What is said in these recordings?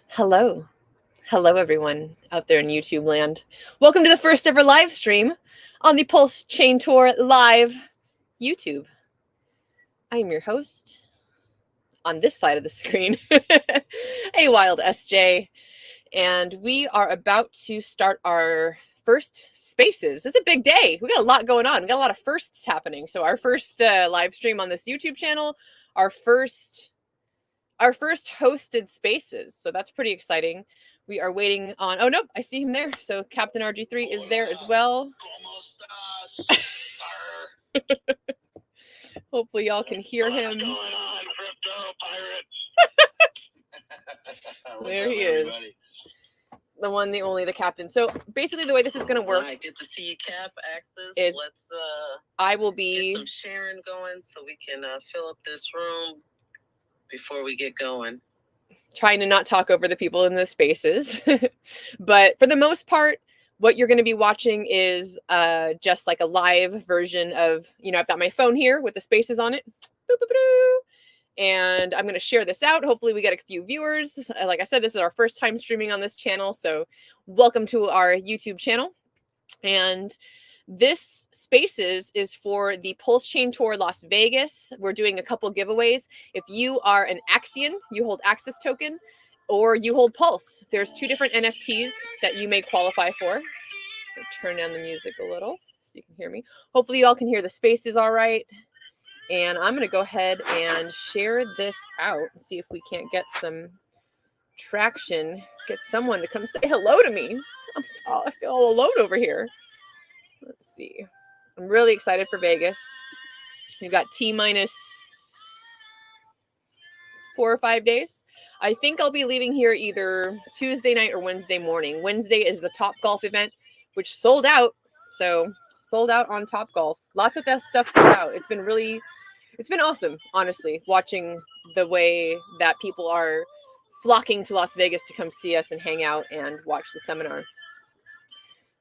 Hello. Hello, everyone out there in YouTube land. Welcome to the first ever live stream on the PulseChain Tour live YouTube. I am your host on this side of the screen, a wild SJ, and we are about to start our first spaces. It's a big day. We got a lot going on. We got a lot of firsts happening. So our first live stream on this YouTube channel, our first hosted spaces. So that's pretty exciting. We are waiting on, oh no, I see him there. So Captain RG3 is there as well. Hopefully y'all can hear him. There he is. The one, the only, the captain. So basically the way this is going to work. I get to see you, Cap. Access. Is let's I will be get some sharing going so we can fill up this room before we get going. Trying to not talk over the people in the spaces. But for the most part, what you're going to be watching is just like a live version of, I've got my phone here with the spaces on it. Boop, boop, boop. And I'm going to share this out. Hopefully we get a few viewers. Like I said, this is our first time streaming on this channel. So welcome to our YouTube channel. And this spaces is for the PulseChain Tour Las Vegas. We're doing a couple giveaways. If you are an Axion, you hold Access token, or you hold Pulse. There's two different NFTs that you may qualify for. So turn down the music a little so you can hear me. Hopefully you all can hear the spaces all right. And I'm going to go ahead and share this out and see if we can't get some traction, get someone to come say hello to me. I feel all alone over here. Let's see. I'm really excited for Vegas. We've got T-minus 4 or 5 days. I think I'll be leaving here either Tuesday night or Wednesday morning. Wednesday is the Top Golf event, which sold out. So sold out on Top Golf. Lots of that stuff sold out. It's been awesome, honestly, watching the way that people are flocking to Las Vegas to come see us and hang out and watch the seminar.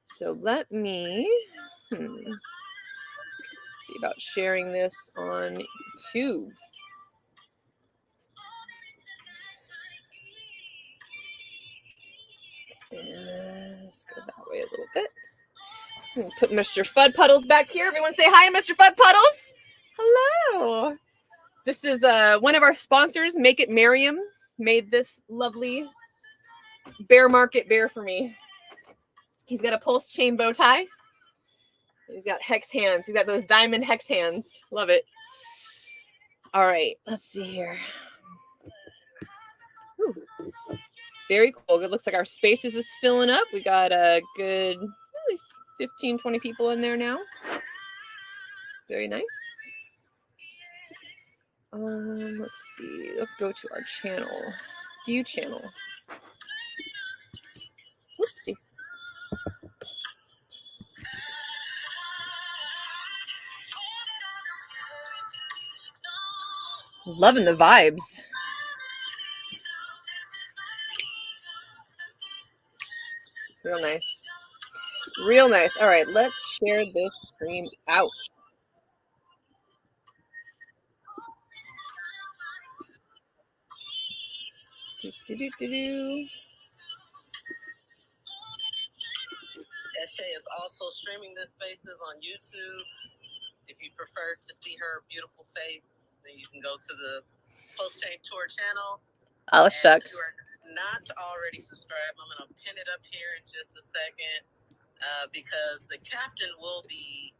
So let me see about sharing this on tubes. And let's go that way a little bit. Put Mr. Fud Puddles back here. Everyone say hi to Mr. Fud Puddles. Hello. This is one of our sponsors, Make It Merriam, made this lovely bear market bear for me. He's got a PulseChain bow tie. He's got hex hands. He's got those diamond hex hands. Love it. All right, let's see here. Ooh. Very cool. It looks like our spaces is filling up. We got a good at least 15, 20 people in there now. Very nice. Let's see. Let's go to our channel. View channel. Whoopsie. Loving the vibes. Real nice. Real nice. All right, let's share this stream out. SJ is also streaming this spaces on YouTube. If you prefer to see her beautiful face, then you can go to the PulseChain Tour channel. Oh, shucks. If you are not already subscribed, I'm going to pin it up here in just a second because the captain will be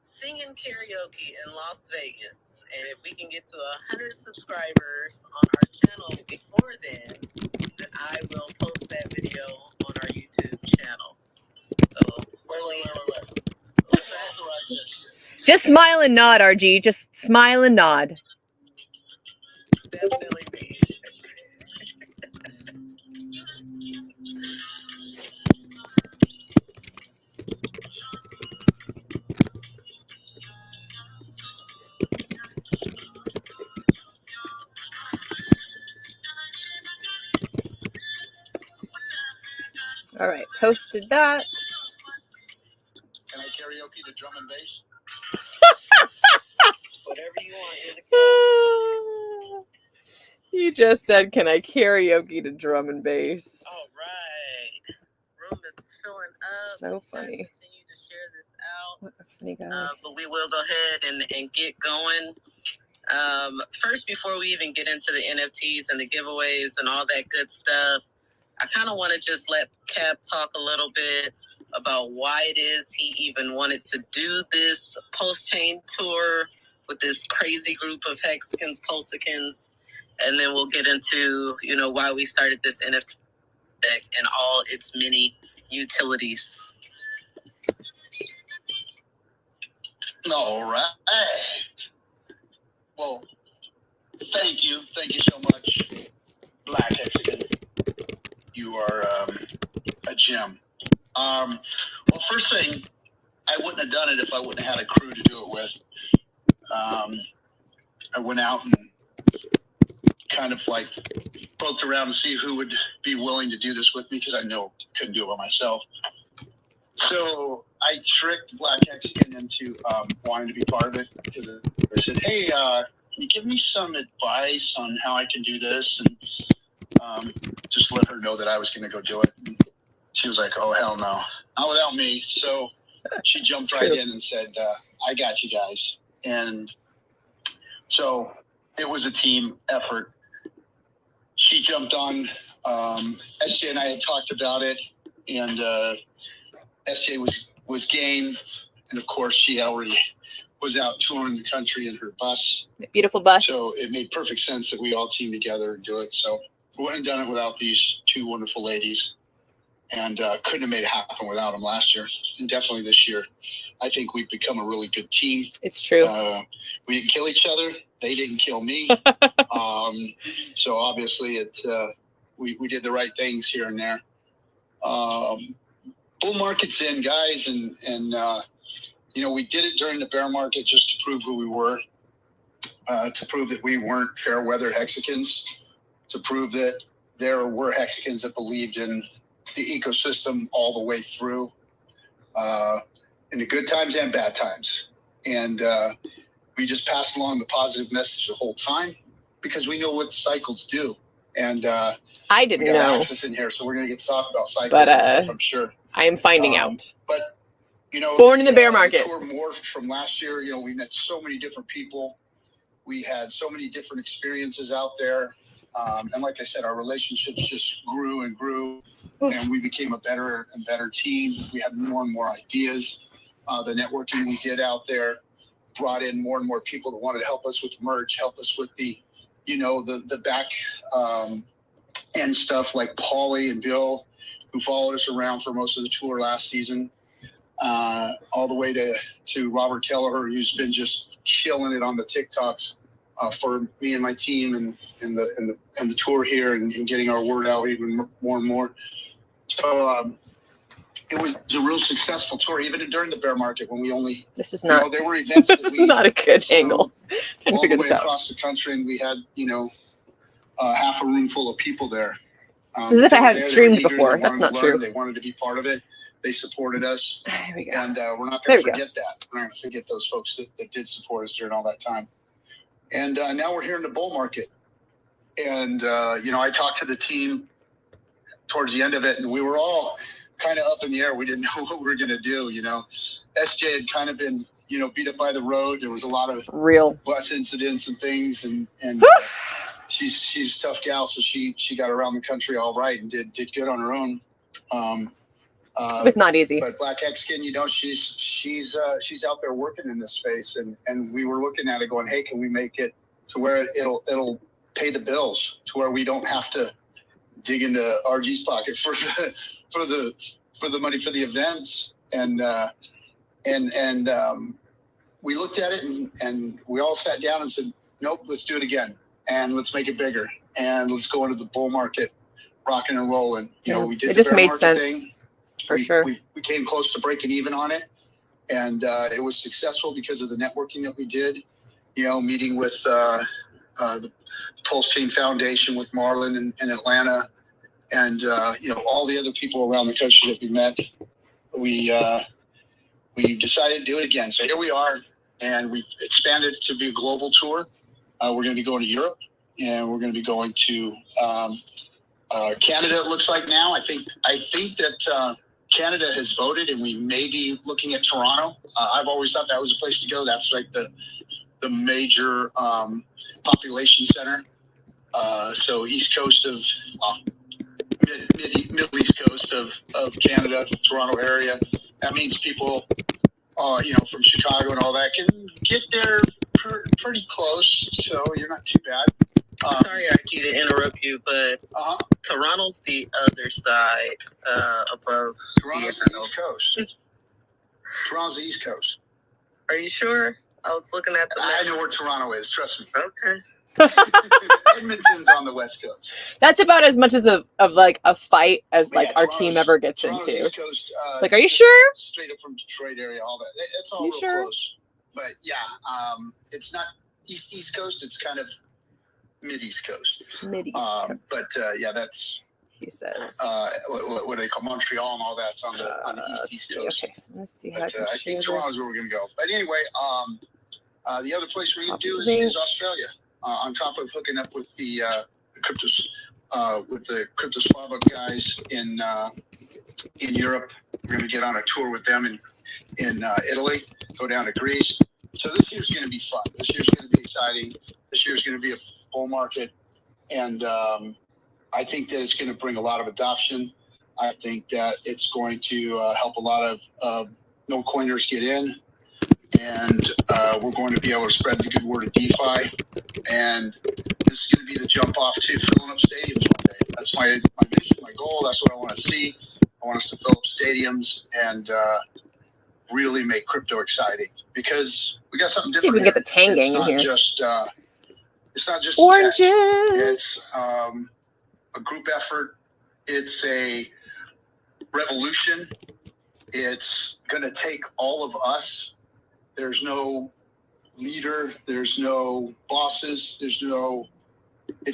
singing karaoke in Las Vegas. And if we can get to 100 subscribers on our channel before then I will post that video on our YouTube channel. So, wait. Just smile and nod, RG. Just smile and nod. Definitely me. All right, posted that. Can I karaoke the drum and bass? Whatever you want. You just said, "Can I karaoke to drum and bass?" All right. Room is filling up. So funny. Continue to share this out. What a funny guy. But we will go ahead and get going. First, before we even get into the NFTs and the giveaways and all that good stuff, I kind of want to just let Cap talk a little bit about why it is he even wanted to do this PulseChain tour with this crazy group of Hexicans, PulseCans, and then we'll get into, why we started this NFT deck and all its many utilities. All right. Well, thank you so much, Black Hexican. You are a gem. Well, first thing, I wouldn't have done it if I wouldn't have had a crew to do it with. I went out and kind of like poked around to see who would be willing to do this with me because I know I couldn't do it by myself. So I tricked Black Hexican into wanting to be part of it because I said, "Hey, can you give me some advice on how I can do this?" And just let her know that I was going to go do it. And she was like, "Oh, hell no, not without me." So she jumped right in and said, "I got you guys." And so it was a team effort. She jumped on. SJ and I had talked about it, and SJ was game. And of course, she already was out touring the country in her bus. Beautiful bus. So it made perfect sense that we all team together and do it. So we wouldn't have done it without these two wonderful ladies, and couldn't have made it happen without them last year, and definitely this year. I think we've become a really good team. It's true. We didn't kill each other. They didn't kill me. So obviously we did the right things here and there. Bull market's in, guys, and we did it during the bear market just to prove who we were, to prove that we weren't fair weather Hexicans, to prove that there were Hexicans that believed in the ecosystem all the way through, in the good times and bad times. And we just passed along the positive message the whole time because we know what cycles do. And I didn't know. Access in here, so we're going to get to talk about cycles But, and stuff, I'm sure. I am finding out. But, born in the bear market. The tour morphed from last year. We met so many different people. We had so many different experiences out there. And like I said, our relationships just grew and grew. And we became a better and better team. We had more and more ideas. The networking we did out there brought in more and more people that wanted to help us with merch, help us with the back end stuff, like Paulie and Bill, who followed us around for most of the tour last season, all the way to Robert Kelleher, who's been just killing it on the TikToks for me and my team and the tour here and getting our word out even more and more. So it was a real successful tour, even during the bear market when we only. This is not. There were events. This is not a good angle. All the way across the country, and we had half a room full of people there. It's as if I haven't streamed before. That's not true. They wanted to be part of it. They supported us. There we go. And we're not going to forget that. We're not going to forget those folks that did support us during all that time. And now we're here in the bull market. And, I talked to the team towards the end of it, and we were all kind of up in the air. We didn't know what we were going to do, SJ had kind of been, beat up by the road. There was a lot of real bus incidents and things. And she's a tough gal, so she got around the country all right and did good on her own. It was not easy. But Black Hexican, she's out there working in this space, and we were looking at it going, hey, can we make it to where it'll pay the bills, to where we don't have to dig into RG's pocket for the money for the events. And we looked at it and we all sat down and said, nope, let's do it again. And let's make it bigger. And let's go into the bull market, rocking and rolling. We did it just made sense thing. For sure. We came close to breaking even on it. And it was successful because of the networking that we did, meeting with the PulseChain Foundation with Marlon in Atlanta. And, all the other people around the country that we met. We decided to do it again. So here we are. And we've expanded to be a global tour. We're going to be going to Europe. and we're going to be going to Canada. It looks like now. I think that Canada has voted, and we may be looking at Toronto. I've always thought that was a place to go. That's like the major population center. So east coast of middle east coast of Canada, Toronto area. That means people, from Chicago and all that can get there pretty close. So you're not too bad. Sorry, RG, to interrupt you, but Toronto's the other side above Toronto's Seattle. the east coast. Toronto's the east coast. Are you sure? I was looking at the map. I know where Toronto is. Trust me. Okay. Edmonton's on the west coast. That's about as much as of like a fight as like our Toronto's- team ever gets Toronto's into. East coast, It's like, are you sure? Straight up from Detroit area, all that. It's all You real sure? close. But yeah, it's not east coast. It's kind of mid east coast. Mid east. But yeah, that's He says. what do they call Montreal and all that's on the east coast. Okay, so let's see how But, I can I share think Toronto's where we're gonna go. But anyway, the other place we're gonna do is Australia. On top of hooking up with the Cryptoslava guys in Europe, we're gonna get on a tour with them in Italy, go down to Greece. So this year's gonna be fun. This year's gonna be exciting. This year's gonna be a bull market, and I think that it's going to bring a lot of adoption. I think that it's going to help a lot of no coiners get in, and we're going to be able to spread the good word of DeFi. And this is going to be the jump off to filling up stadiums one day. That's my vision, my goal. That's what I want to see. I want us to fill up stadiums and really make crypto exciting, because we got something different. See if we can get the Tang gang in here. It's not just oranges. It's a group effort. It's a revolution. It's going to take all of us. There's no leader. There's no bosses. It's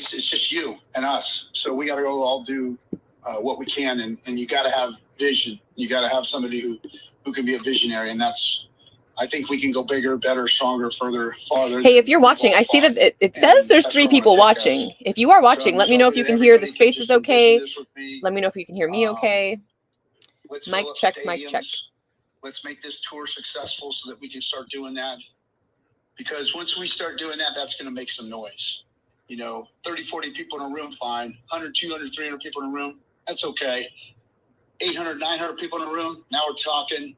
just you and us. So we got to go all do what we can. And you got to have vision. You got to have somebody who can be a visionary. And I think we can go bigger, better, stronger, farther. Hey, if you're watching, I see that it says there's 3 people watching. If you are watching, let me know if you can hear the space is okay. Let me know if you can hear me okay. Mic check, mic check. Let's make this tour successful so that we can start doing that. Because once we start doing that, that's going to make some noise. 30, 40 people in a room, fine. 100, 200, 300 people in a room, that's okay. 800, 900 people in a room, now we're talking.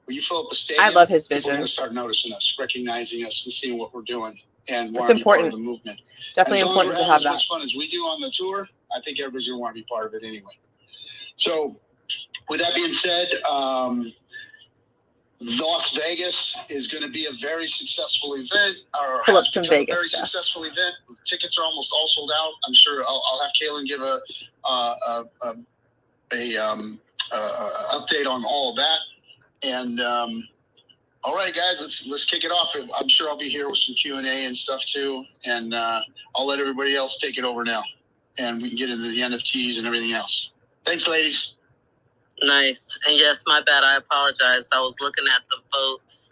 When you fill up a stadium, I love his people are vision. going to start noticing us, recognizing us, and seeing what we're doing, and It's want to be part important. of the movement. Definitely As long as important to we're have having that. as much fun as we do on the tour, I think everybody's going to want to be part of it anyway. So, with that being said, Las Vegas is going to be a very successful event. Pull up some Vegas very stuff. Successful event. Tickets are almost all sold out. I'm sure I'll have Kaylin give a update on all of that. And all right, guys, let's kick it off. I'm sure I'll be here with some Q&A and stuff too. And I'll let everybody else take it over now, and we can get into the NFTs and everything else. Thanks, ladies. Nice. And yes, my bad. I apologize. I was looking at the votes.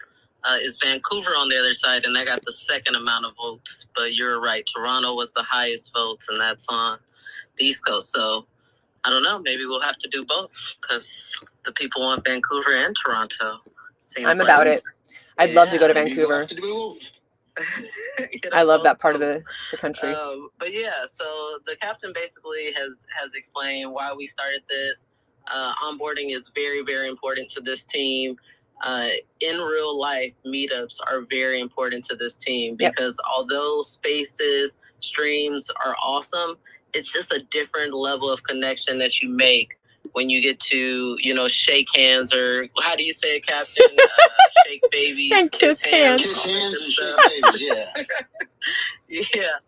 Is Vancouver on the other side, and they got the second amount of votes. But you're right. Toronto was the highest votes, and that's on the East Coast. So I don't know. Maybe we'll have to do both, because the people want Vancouver and Toronto. I'm about it. I'd love to go to Vancouver. I love that part of the country. But yeah, so the captain basically has explained why we started this. Onboarding is very, very important to this team. In real life, meetups are very important to this team, because although spaces, streams are awesome, it's just a different level of connection that you make when you get to, shake hands, or how do you say it, Captain? Shake babies. And kiss hands. Kiss hands and shake babies, yeah. Yeah.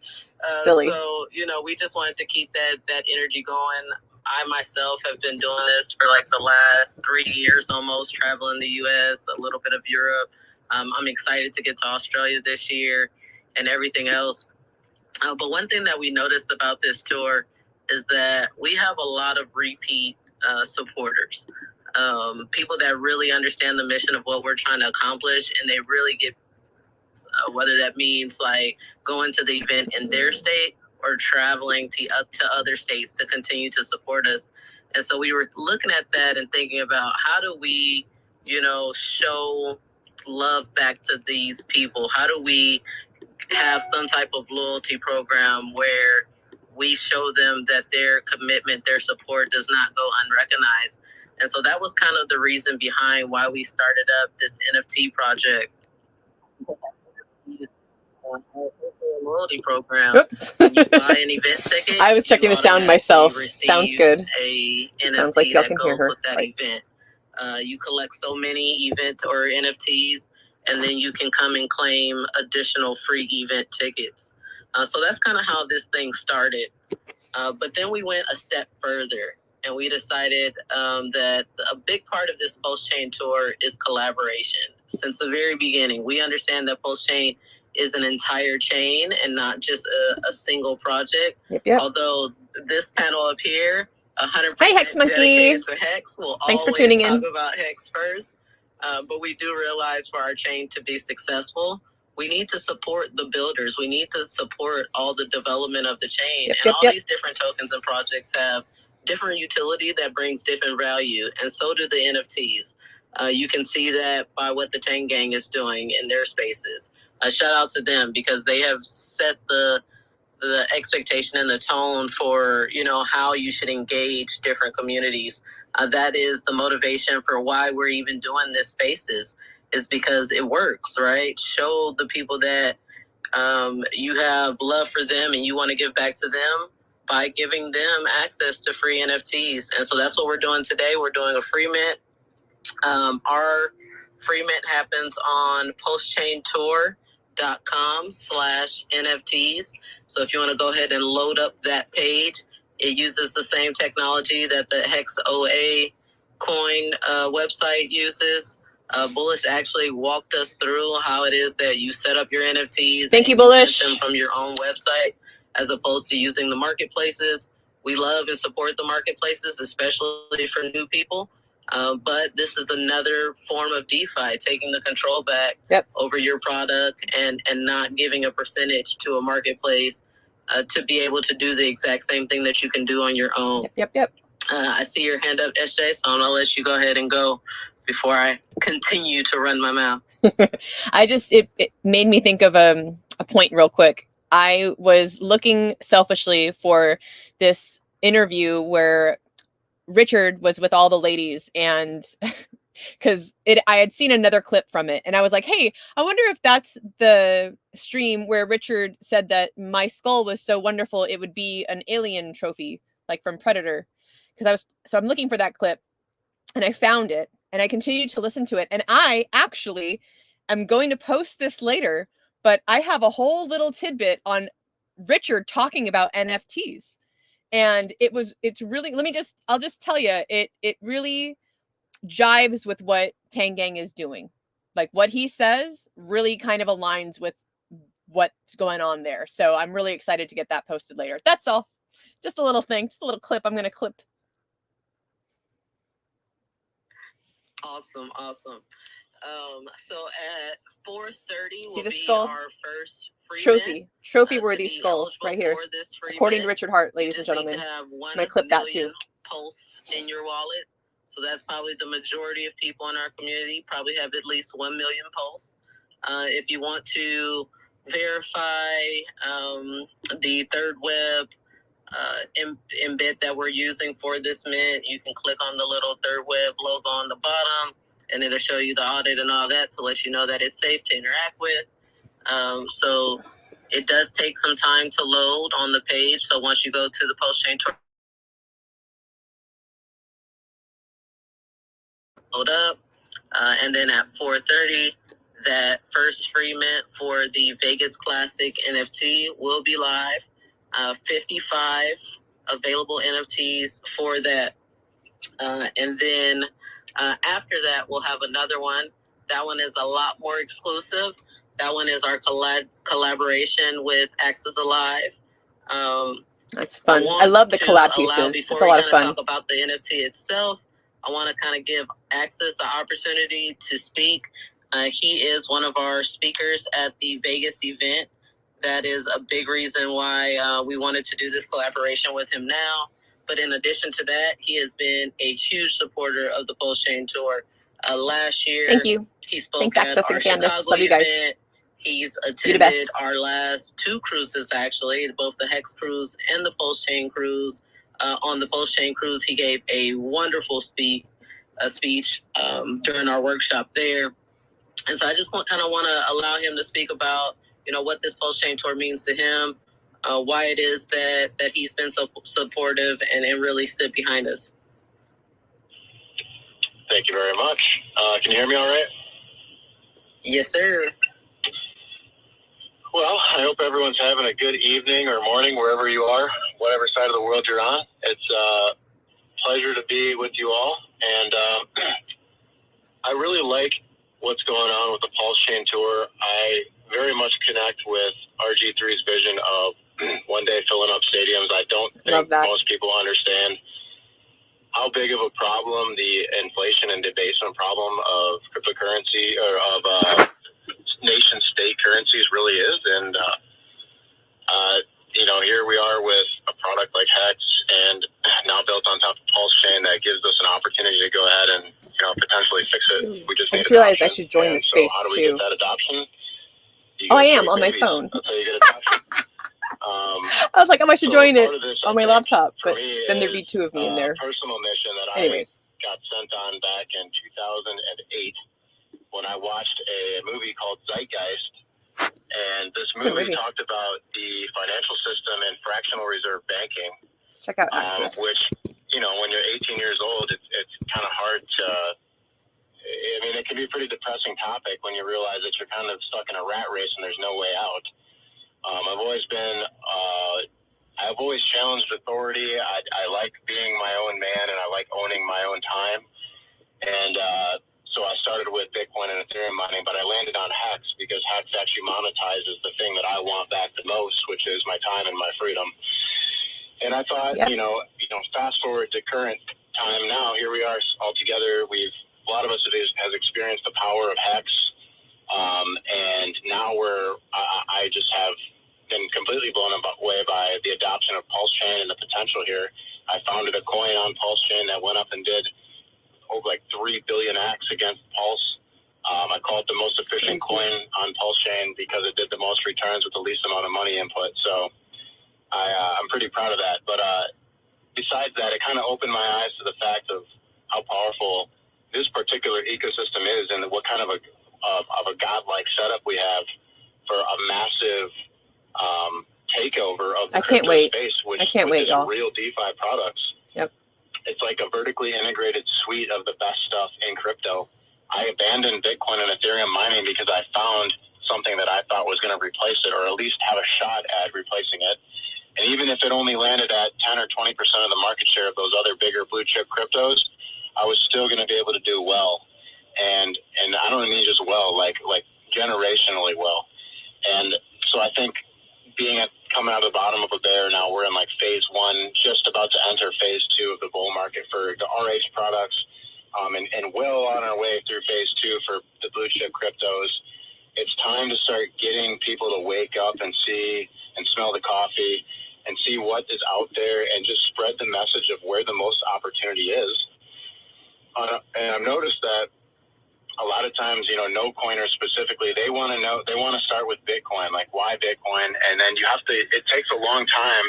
Silly. So, we just wanted to keep that energy going. I myself have been doing this for like the last 3 years almost, traveling the U.S., a little bit of Europe. I'm excited to get to Australia this year and everything else. But one thing that we noticed about this tour is that we have a lot of repeat supporters, people that really understand the mission of what we're trying to accomplish, and they really get whether that means like going to the event in their state or traveling to other states to continue to support us. And so we were looking at that and thinking about how do we, show love back to these people? How do we have some type of loyalty program where we show them that their commitment, their support does not go unrecognized? And so that was kind of the reason behind why we started up this NFT project. Loyalty program. Oops. When you buy an event ticket, I was checking the sound myself. Sounds good. A NFT sounds like y'all that can goes hear her. with that event. You collect so many event or NFTs, and then you can come and claim additional free event tickets. So that's kind of how this thing started. But then we went a step further, and we decided that a big part of this PulseChain tour is collaboration. Since the very beginning, we understand that PulseChain is an entire chain and not just a single project. Yep. Although this panel up here, 100% Hi, Hex Monkey. dedicated to Hex. We'll Thanks for always tuning talk in. about Hex first. But we do realize for our chain to be successful, we need to support the builders. We need to support all the development of the chain. These different tokens and projects have different utility that brings different value. And so do the NFTs. You can see that by what the Chain Gang is doing in their spaces. Shout out to them because they have set the expectation and the tone for, how you should engage different communities. That is the motivation for why we're even doing this spaces, is because it works, right? Show the people that you have love for them and you want to give back to them by giving them access to free NFTs. And so that's what we're doing today. We're doing a free mint. Our free mint happens on pulsechaintour.com/NFTs. So if you want to go ahead and load up that page, it uses the same technology that the Hex OA coin website uses. Bullish actually walked us through how it is that you set up your NFTs. Thank you, Bullish. Them from your own website as opposed to using the marketplaces. We love and support the marketplaces, especially for new people. But this is another form of DeFi, taking the control back over your product and not giving a percentage to a marketplace to be able to do the exact same thing that you can do on your own. Yep. I see your hand up, SJ, so I'm going to let you go ahead and go before I continue to run my mouth. It made me think of a point real quick. I was looking selfishly for this interview where Richard was with all the ladies, and because I had seen another clip from it, and I was like, hey, I wonder if that's the stream where Richard said that my skull was so wonderful it would be an alien trophy, like from Predator. So I'm looking for that clip, and I found it, and I continued to listen to it, and I actually am going to post this later, but I have a whole little tidbit on Richard talking about NFTs. And it's really, I'll just tell you, it really jives with what Tang Gang is doing. Like what he says really kind of aligns with what's going on there. So I'm really excited to get that posted later. That's all. Just a little thing, just a little clip. I'm going to clip. Awesome. So at 4:30 will be skull? our first free trophy worthy skull right here. According to Richard Hart, ladies and gentlemen. I'm going to clip that too. Pulse in your wallet. So that's probably the majority of people in our community probably have at least 1 million Pulse. If you want to verify the third web embed that we're using for this mint, you can click on the little third web logo on the bottom, and it'll show you the audit and all that to let you know that it's safe to interact with. So it does take some time to load on the page. So once you go to the PulseChain tour, load up, and then at 4:30, that first free mint for the Vegas Classic NFT will be live. 55 available NFTs for that. And then after that, we'll have another one. That one is a lot more exclusive. That one is our collaboration with Axis Alive. That's fun. I love the collab pieces. It's a lot of fun. Talk about the NFT itself, I want to kind of give Axis an opportunity to speak. He is one of our speakers at the Vegas event. That is a big reason why we wanted to do this collaboration with him now. But in addition to that, he has been a huge supporter of the PulseChain tour. Last year, Thank you. he spoke Thanks, at Access our and Candace. Chicago Love you guys. event. He's You're the attended best. our last 2 cruises, actually, both the Hex cruise and the PulseChain cruise. On the PulseChain cruise, he gave a wonderful speech during our workshop there. And so I just kind of want to allow him to speak about, what this PulseChain tour means to him, why it is that he's been so supportive and really stood behind us. Thank you very much. Can you hear me all right? Yes, sir. Well, I hope everyone's having a good evening or morning wherever you are, whatever side of the world you're on. It's a pleasure to be with you all. And I really like what's going on with the PulseChain tour. I very much connect with RG3's vision of one day filling up stadiums. I don't think most people understand how big of a problem the inflation and debasement problem of cryptocurrency or of nation state currencies really is. And, here we are with a product like Hex and now built on top of PulseChain that gives us an opportunity to go ahead and, potentially fix it. We just I just realized I should join the space how do we too. get that adoption? I am on my phone. That's how you get adoption. I was like, I should join it on my laptop, but then there'd be 2 of me in there. Personal mission that Anyways. I got sent on back in 2008 when I watched a movie called Zeitgeist. And this movie talked about the financial system and fractional reserve banking. Let's check out Access. Which, when you're 18 years old, it's kind of hard to, it can be a pretty depressing topic when you realize that you're kind of stuck in a rat race and there's no way out. I've always challenged authority. I like being my own man and I like owning my own time. And, so I started with Bitcoin and Ethereum mining, but I landed on Hex because Hex actually monetizes the thing that I want back the most, which is my time and my freedom. And I thought, fast forward to current time now, here we are all together. A lot of us has experienced the power of Hex. And now I just have been completely blown away by the adoption of PulseChain and the potential here. I founded a coin on PulseChain that went up and did over like 3 billion acts against Pulse. I call it the most efficient coin on PulseChain because it did the most returns with the least amount of money input. So I'm pretty proud of that. But besides that, it kind of opened my eyes to the fact of how powerful this particular ecosystem is and what kind of a godlike setup we have for a massive takeover of the crypto space, which is real DeFi products. Yep. It's like a vertically integrated suite of the best stuff in crypto. I abandoned Bitcoin and Ethereum mining because I found something that I thought was going to replace it, or at least have a shot at replacing it. And even if it only landed at 10 or 20% of the market share of those other bigger blue chip cryptos, I was still going to be able to do well. And I don't mean just well, like generationally well. And so I think coming out of the bottom of a bear, now we're in like phase 1, just about to enter phase 2 of the bull market for the RH products, and well on our way through phase 2 for the blue chip cryptos. It's time to start getting people to wake up and see and smell the coffee and see what is out there and just spread the message of where the most opportunity is. And I've noticed that a lot of times, no coiners specifically, they want to start with Bitcoin, like why Bitcoin? And then it takes a long time,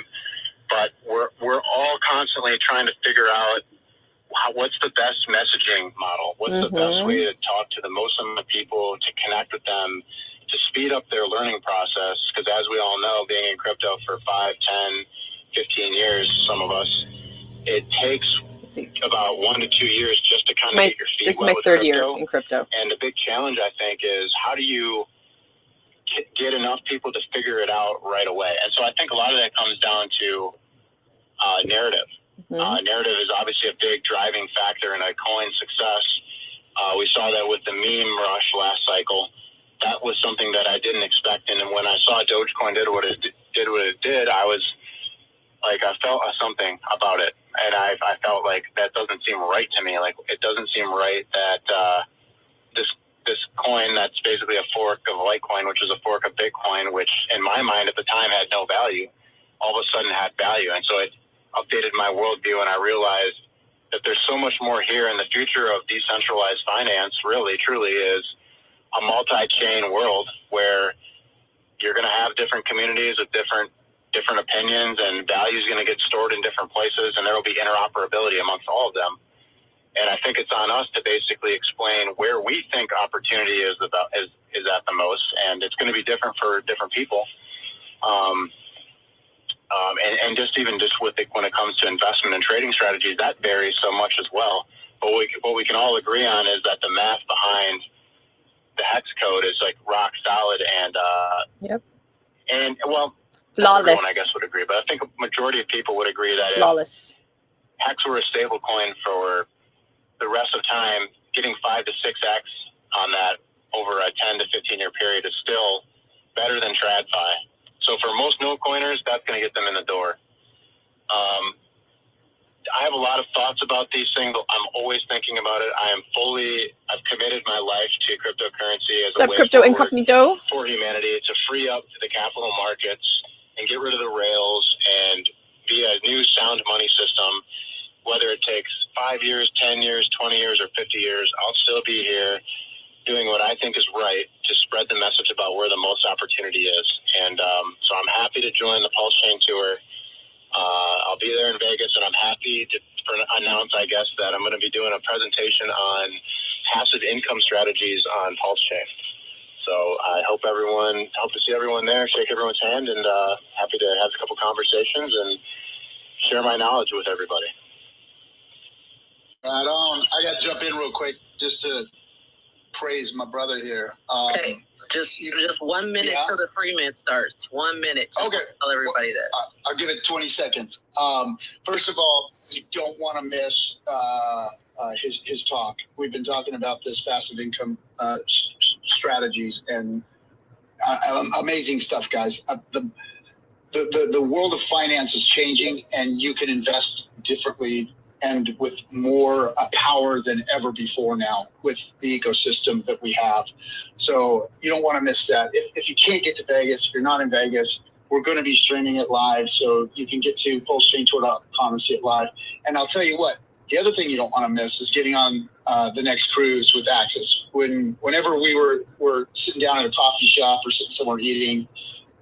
but we're all constantly trying to figure out what's the best messaging model? What's the best way to talk to the most amount of people, to connect with them, to speed up their learning process? Because as we all know, being in crypto for 5, 10, 15 years, some of us, it takes about 1 to 2 years just to kind of get your feet wet. This is my 3rd year in crypto. And the big challenge, I think, is how do you get enough people to figure it out right away? And so I think a lot of that comes down to narrative. Narrative is obviously a big driving factor in a coin success. We saw that with the meme rush last cycle. That was something that I didn't expect. And when I saw Dogecoin did what it did, I was like, I felt something about it. And I felt like that doesn't seem right to me. Like, it doesn't seem right that this coin that's basically a fork of Litecoin, which is a fork of Bitcoin, which in my mind at the time had no value, all of a sudden had value. And so it updated my worldview, and I realized that there's so much more here, and the future of decentralized finance really, truly is a multi-chain world where you're going to have different communities with different opinions, and value is going to get stored in different places, and there will be interoperability amongst all of them. And I think it's on us to basically explain where we think opportunity is at the most, and it's going to be different for different people. And just when it comes to investment and trading strategies, that varies so much as well. But what we can all agree on is that the math behind the hex code is like rock solid, and well, flawless. Everyone, I guess, would agree, but I think a majority of people would agree that flawless. If hex were a stable coin for the rest of time, getting 5 to 6x on that over a 10 to 15 year period is still better than TradFi. So for most no coiners, that's going to get them in the door. I have a lot of thoughts about these things. I'm always thinking about it. I've committed my life to cryptocurrency as a way Crypto incognito for humanity, to free up the capital markets and get rid of the rails and be a new sound money system. Whether it takes 5 years, 10 years, 20 years, or 50 years, I'll still be here doing what I think is right to spread the message about where the most opportunity is. And so I'm happy to join the PulseChain tour. I'll be there in Vegas, and I'm happy to announce, I guess, that I'm going to be doing a presentation on passive income strategies on PulseChain. So I hope to see everyone there, shake everyone's hand, and happy to have a couple conversations and share my knowledge with everybody. Right on. I got to jump in real quick just to praise my brother here. Okay, just 1 minute till the free mint starts. 1 minute. Just okay. Tell everybody that. I'll give it 20 seconds. First of all, you don't want to miss his talk. We've been talking about this passive income strategies, and amazing stuff, guys. The world of finance is changing, and you can invest differently and with more power than ever before now with the ecosystem that we have. So you don't want to miss that. If you can't get to Vegas, if you're not in Vegas, we're going to be streaming it live. So you can get to PulseChainTour.com and see it live. And I'll tell you what, the other thing you don't want to miss is getting on the next cruise with Axis. Whenever we were sitting down at a coffee shop or sitting somewhere eating,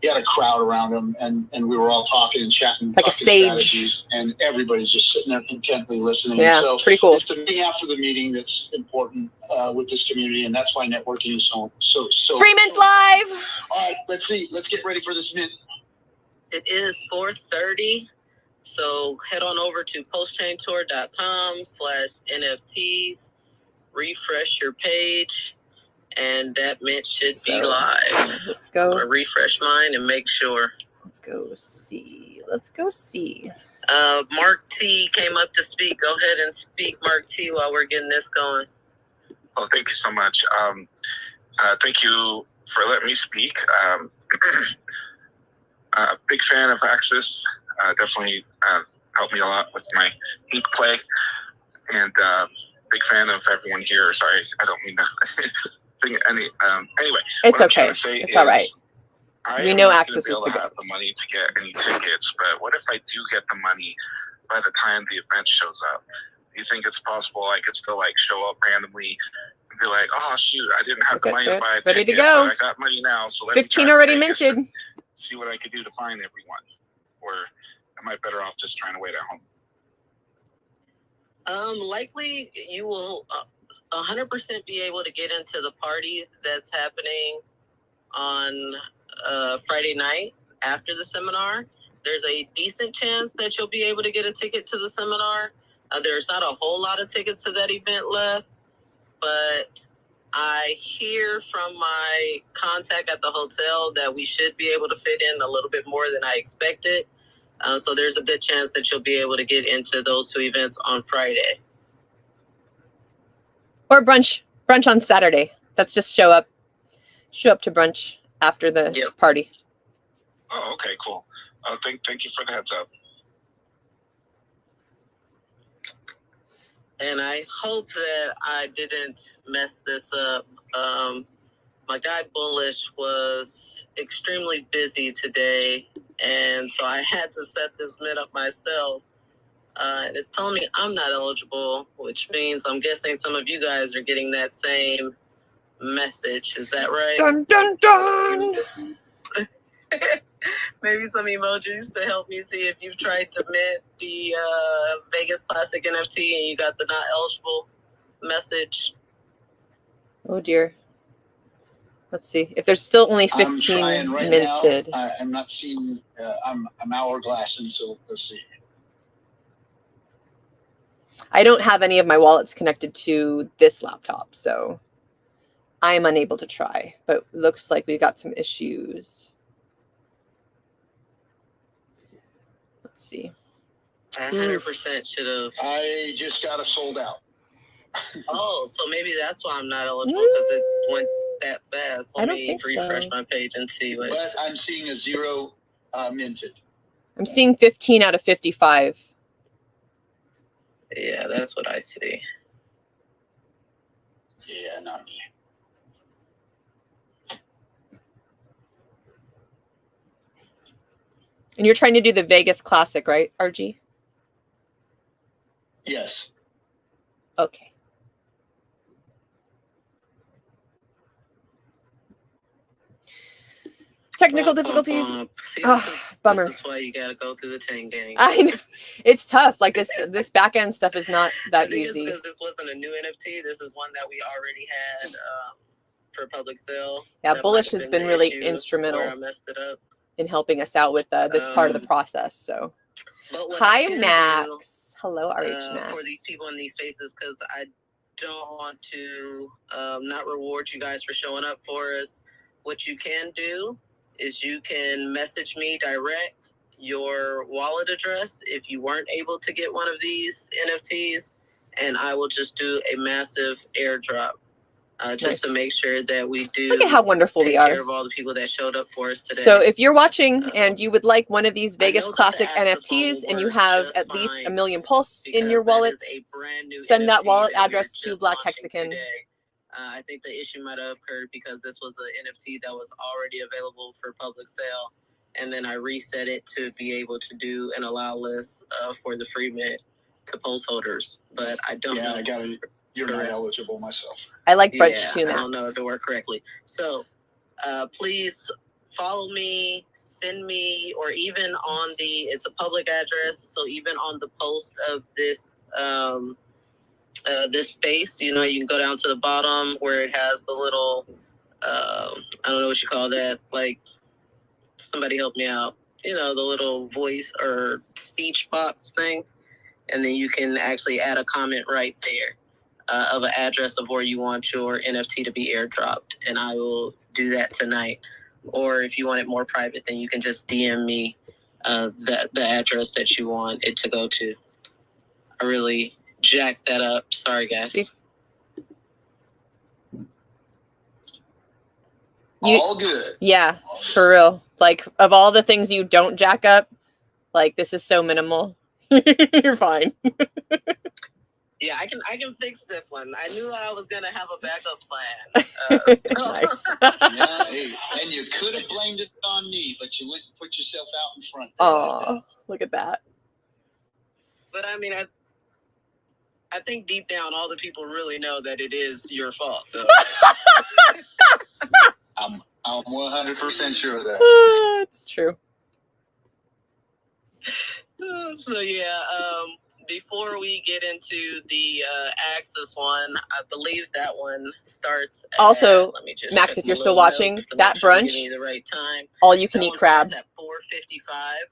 he had a crowd around him, and we were all talking and chatting, like talking a sage, strategies, and everybody's just sitting there intently listening. Yeah, so pretty cool. It's the meeting after the meeting that's important with this community, and that's why networking is so. Free mint live. All right, let's see. Let's get ready for this mint. It is 4:30, so head on over to PulseChainTour.com/NFTs. Refresh your page. And that mint should be live. Let's go. I'm gonna refresh mine and make sure. Let's go see. Mark T came up to speak. Go ahead and speak, Mark T, while we're getting this going. Oh, thank you so much. Thank you for letting me speak. Big fan of Axis. Definitely helped me a lot with my ink play. And big fan of everyone here. Sorry, I don't mean to. Anyway, it's okay. It's all right. We know Axis is the have the money to get any tickets, but what if I do get the money by the time the event shows up? Do you think it's possible I could still show up randomly and be like, oh shoot, I didn't have the money to buy a ready ticket, to go. but I got money now, so let 15 me already minted. See what I could do to find everyone, or am I better off just trying to wait at home? Likely you will 100% be able to get into the party that's happening on Friday night after the seminar. There's a decent chance that you'll be able to get a ticket to the seminar. There's not a whole lot of tickets to that event left, but I hear from my contact at the hotel that we should be able to fit in a little bit more than I expected. So there's a good chance that you'll be able to get into those two events on Friday. Or brunch on Saturday. That's just show up to brunch after the party. Oh, okay, cool. Thank you for the heads up. And I hope that I didn't mess this up. My guy Bullish was extremely busy today, and so I had to set this mint up myself. And it's telling me I'm not eligible, which means I'm guessing some of you guys are getting that same message. Is that right? Dun, dun, dun. Maybe some emojis to help me see if you've tried to mint the Vegas Classic NFT and you got the not eligible message. Oh dear. Let's see if there's still only 15 I'm trying right minted. now. I'm not seeing. I'm hourglassing, so let's see. I don't have any of my wallets connected to this laptop, so I'm unable to try. But looks like we got some issues. Let's see. 100% should have. I just got it sold out. Oh, so maybe that's why I'm not eligible, because it went that fast. I Let don't me think refresh so. my page and see what. But I'm seeing a 0 minted. I'm seeing 15 out of 55. Yeah, that's what I see. Yeah, not me. And you're trying to do the Vegas Classic, right, RG? Yes. Okay. Technical difficulties. See, Bummer. This is why you gotta go through the 10 gang. I know. It's tough. Like this back end stuff is not that easy. Because this wasn't a new NFT. This is one that we already had for public sale. Yeah, That Bullish might have has been been the really issue instrumental where I messed it up. in helping us out with this part of the process. So, But what hi I can Max. Hello RH Max. for these people in these spaces, because I don't want to not reward you guys for showing up for us. What you can do is you can message me direct your wallet address if you weren't able to get one of these NFTs, and I will just do a massive airdrop just to make sure that we do. Look at how wonderful we are. Take care of all the people that showed up for us today. So if you're watching and you would like one of these Vegas Classic the NFTs and you work have just at least fine $1 million Pulse in because your that wallet, is a brand new send that NFT wallet that we are address to just Black launching Hexagon. today. I think the issue might have occurred because this was an NFT that was already available for public sale, and then I reset it to be able to do an allow list for the free mint to Pulse holders. But I don't know. I got it. You're not eligible myself. I like brunch too, Max. I don't know if it worked correctly. So please follow me, send me, or even on it's a public address, so even on the post of this this space, you can go down to the bottom where it has the little I don't know what you call that, like, somebody help me out, the little voice or speech box thing, and then you can actually add a comment right there of an address of where you want your NFT to be airdropped, and I will do that tonight. Or if you want it more private, then you can just DM me the address that you want it to go to. I really jacked that up. Sorry, guys. See? All good. Yeah, for real. Like, of all the things you don't jack up, like, this is so minimal. You're fine. Yeah, I can fix this one. I knew I was gonna have a backup plan. Nice. Yeah, hey, and you could have blamed it on me, but you wouldn't put yourself out in front. Oh, look at that. But I mean, I think deep down, all the people really know that it is your fault, though. I'm 100% sure of that. It's true. So yeah, before we get into the Axis one, I believe that one starts at, also, let me just Max, if you're still watching, that brunch, the right time. all you can eat crab. At 4:55.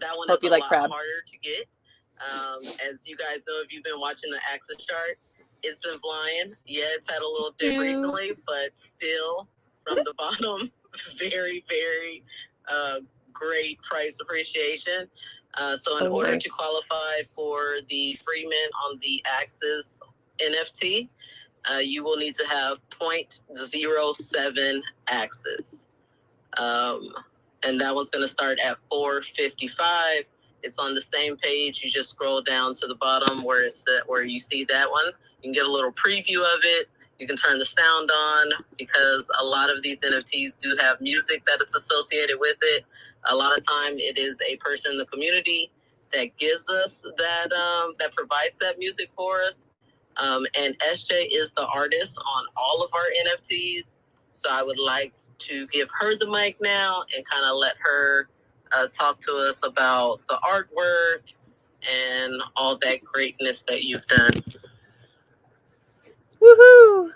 That one Hope is you a like lot crab. harder to get. As you guys know, if you've been watching the Axis chart, it's been flying. Yeah, it's had a little dip recently, but still from the bottom, very, very great price appreciation. So in order to qualify for the free mint on the Axis NFT, you will need to have 0.07 Axis. And that one's going to start at 4:55. It's on the same page. You just scroll down to the bottom where where you see that one. You can get a little preview of it. You can turn the sound on because a lot of these NFTs do have music that is associated with it. A lot of time it is a person in the community that gives us that, that provides that music for us. And SJ is the artist on all of our NFTs. So I would like to give her the mic now and kind of let her talk to us about the artwork and all that greatness that you've done. Woohoo!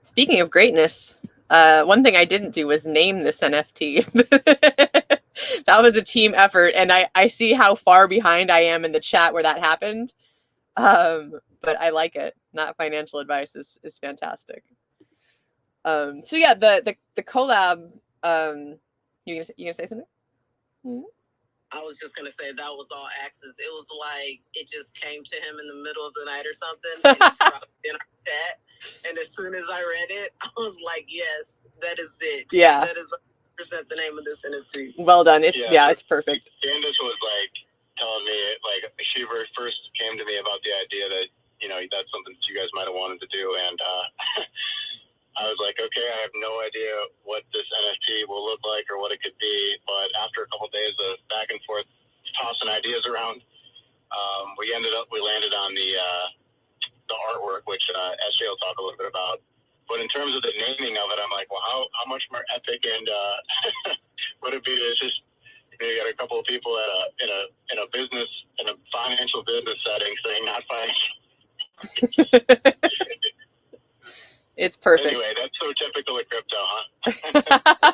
Speaking of greatness, one thing I didn't do was name this NFT. That was a team effort, and I see how far behind I am in the chat where that happened. But I like it. Not financial advice is fantastic. So yeah, the collab. You gonna say something? Mm-hmm. I was just gonna say that was all access. It was like it just came to him in the middle of the night or something, and he dropped it in our chat. And as soon as I read it, I was like, "Yes, that is it. Yeah, that is 100% the name of this NFT." Well done. It's it's perfect. Candace was like telling me, like, she first came to me about the idea that, you know, that's something that you guys might have wanted to do, and I was like, okay, I have no idea what this NFT will look like or what it could be. But after a couple of days of back and forth tossing ideas around, we landed on the artwork, which SJ will talk a little bit about. But in terms of the naming of it, I'm like, well, how much more epic and would it be to just, you know, you got a couple of people in a financial business setting saying not financial. It's perfect. Anyway, that's so typical of crypto, huh?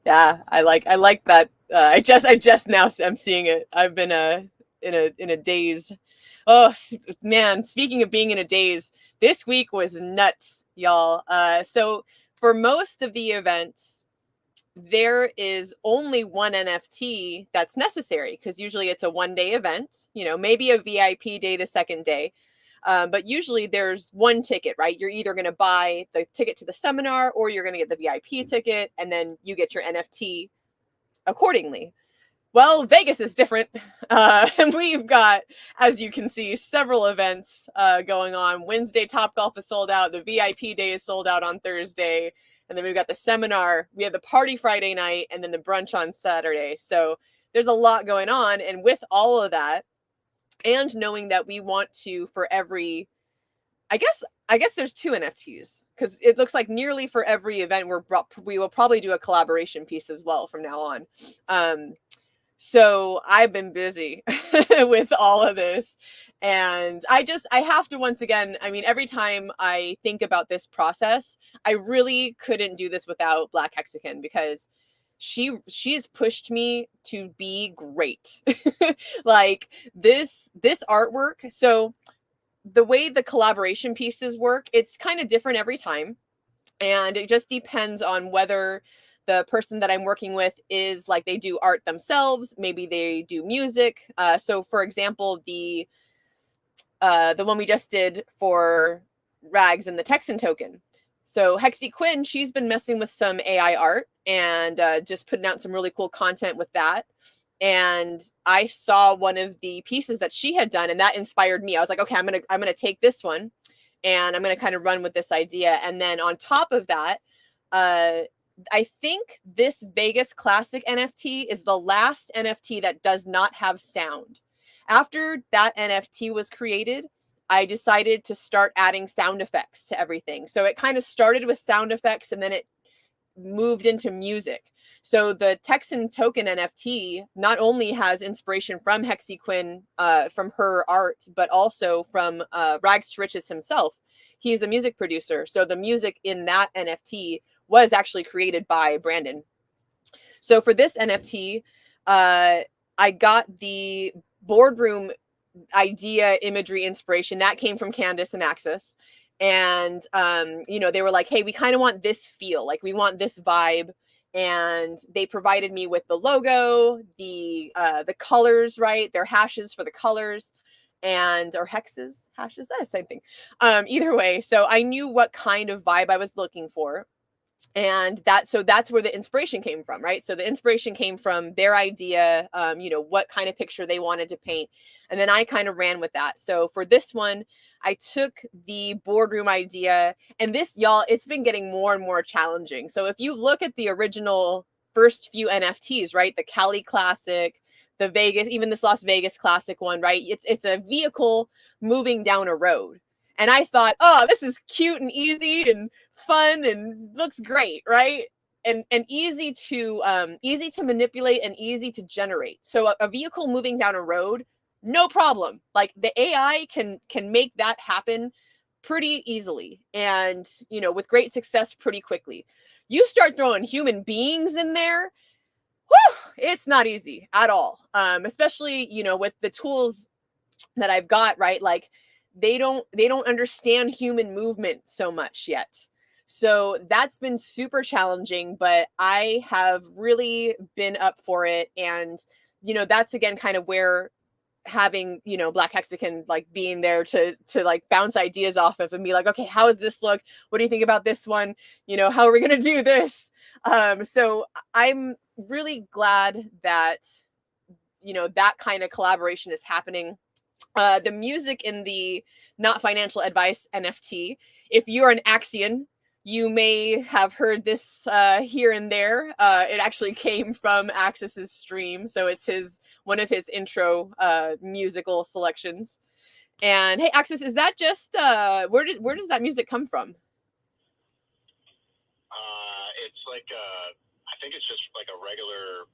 Yeah, I like that. I just now I'm seeing it. I've been in a daze. Oh man, speaking of being in a daze, this week was nuts, y'all. So for most of the events, there is only one NFT that's necessary because usually it's a one-day event. You know, maybe a VIP day the second day. But usually there's one ticket, right? You're either going to buy the ticket to the seminar or you're going to get the VIP ticket, and then you get your NFT accordingly. Well, Vegas is different. And we've got, as you can see, several events going on. Wednesday, Topgolf is sold out. The VIP day is sold out on Thursday. And then we've got the seminar. We have the party Friday night and then the brunch on Saturday. So there's a lot going on. And with all of that, and knowing that we want to, for every, I guess there's two NFTs because it looks like nearly for every event we will probably do a collaboration piece as well from now on. So I've been busy with all of this, and I have to, once again, I mean, every time I think about this process, I really couldn't do this without Black Hexagon because she's pushed me to be great. Like this artwork. So the way the collaboration pieces work, it's kind of different every time. And it just depends on whether the person that I'm working with is like they do art themselves, maybe they do music. So for example, the one we just did for Rags and the Texan token. So Hexy Quinn, she's been messing with some AI art and just putting out some really cool content with that. And I saw one of the pieces that she had done, and that inspired me. I was like, okay, I'm gonna take this one, and I'm gonna kind of run with this idea. And then on top of that, I think this Vegas Classic NFT is the last NFT that does not have sound. After that NFT was created, I decided to start adding sound effects to everything. So it kind of started with sound effects and then it moved into music. So the Texan token NFT not only has inspiration from Hexy Quinn, from her art, but also from Rags to Riches himself. He's a music producer. So the music in that NFT was actually created by Brandon. So for this NFT, I got the boardroom idea, imagery, inspiration that came from Candace and Axis. And, you know, they were like, hey, we kind of want this feel, like we want this vibe. And they provided me with the logo, the colors, right? Their hashes for the colors and, or hexes, hashes, same thing. Either way. So I knew what kind of vibe I was looking for. And that's where the inspiration came from, right? So the inspiration came from their idea, what kind of picture they wanted to paint. And then I kind of ran with that. So for this one, I took the boardroom idea, and this, y'all, it's been getting more and more challenging. So if you look at the original first few NFTs, right? The Cali Classic, the Vegas, even this Las Vegas Classic one, right? It's a vehicle moving down a road. And I thought, oh, this is cute and easy and fun and looks great, right? And easy to manipulate and easy to generate. So a vehicle moving down a road, no problem. Like the AI can make that happen pretty easily, and with great success pretty quickly. You start throwing human beings in there, whew, it's not easy at all. Especially with the tools that I've got, right? Like they don't understand human movement so much yet. So that's been super challenging, but I have really been up for it. And that's again kind of where having Black Hexagon like being there to like bounce ideas off of and be like, okay, how does this look? What do you think about this one? How are we gonna do this? So I'm really glad that that kind of collaboration is happening. The music in the Not Financial Advice NFT, if you're an Axian, you may have heard this here and there. It actually came from Axis's stream, so it's one of his intro musical selections. And hey, Axis, is that just where does that music come from? It's like I think it's just like a regular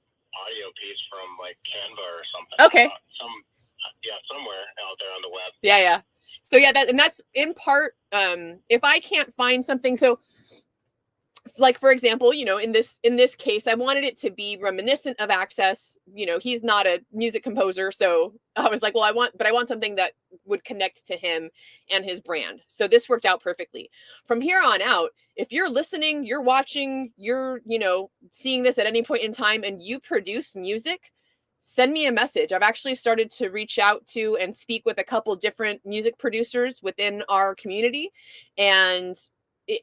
audio piece from like Canva or something. Okay. Somewhere out there on the web. Yeah. So yeah, that's in part. If I can't find something, so like for example, in this case, I wanted it to be reminiscent of Access. He's not a music composer, so I was like, well, I want something that would connect to him and his brand. So this worked out perfectly. From here on out, if you're listening, you're watching, you're seeing this at any point in time, and you produce music, send me a message. I've actually started to reach out to and speak with a couple different music producers within our community. And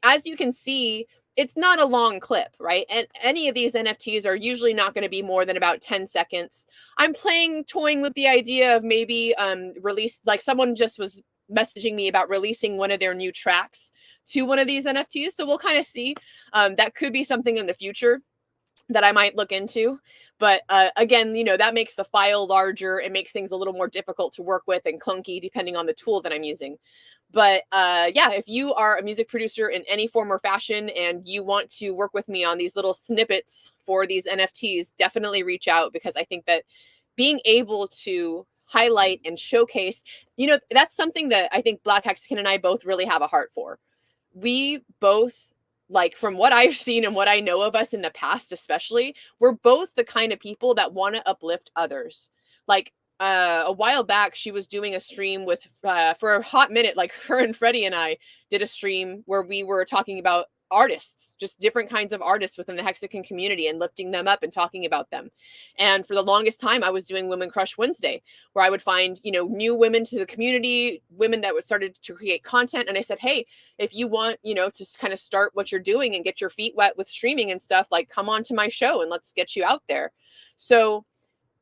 as you can see, it's not a long clip, right? And any of these NFTs are usually not going to be more than about 10 seconds. I'm toying with the idea of maybe release, like someone just was messaging me about releasing one of their new tracks to one of these NFTs. So we'll kind of see. That could be something in the future that I might look into. But again, that makes the file larger. It makes things a little more difficult to work with and clunky depending on the tool that I'm using. But yeah, if you are a music producer in any form or fashion and you want to work with me on these little snippets for these NFTs, definitely reach out, because I think that being able to highlight and showcase, that's something that I think Black Hexagon and I both really have a heart for. We both, like from what I've seen and what I know of us in the past, especially, we're both the kind of people that want to uplift others. Like a while back, she was doing a stream with, for a hot minute, like her and Freddie and I did a stream where we were talking about artists, just different kinds of artists within the Hexagon community and lifting them up and talking about them. And for the longest time, I was doing Women Crush Wednesday, where I would find, new women to the community, women that started to create content. And I said, hey, if you want, to kind of start what you're doing and get your feet wet with streaming and stuff, like come on to my show and let's get you out there. So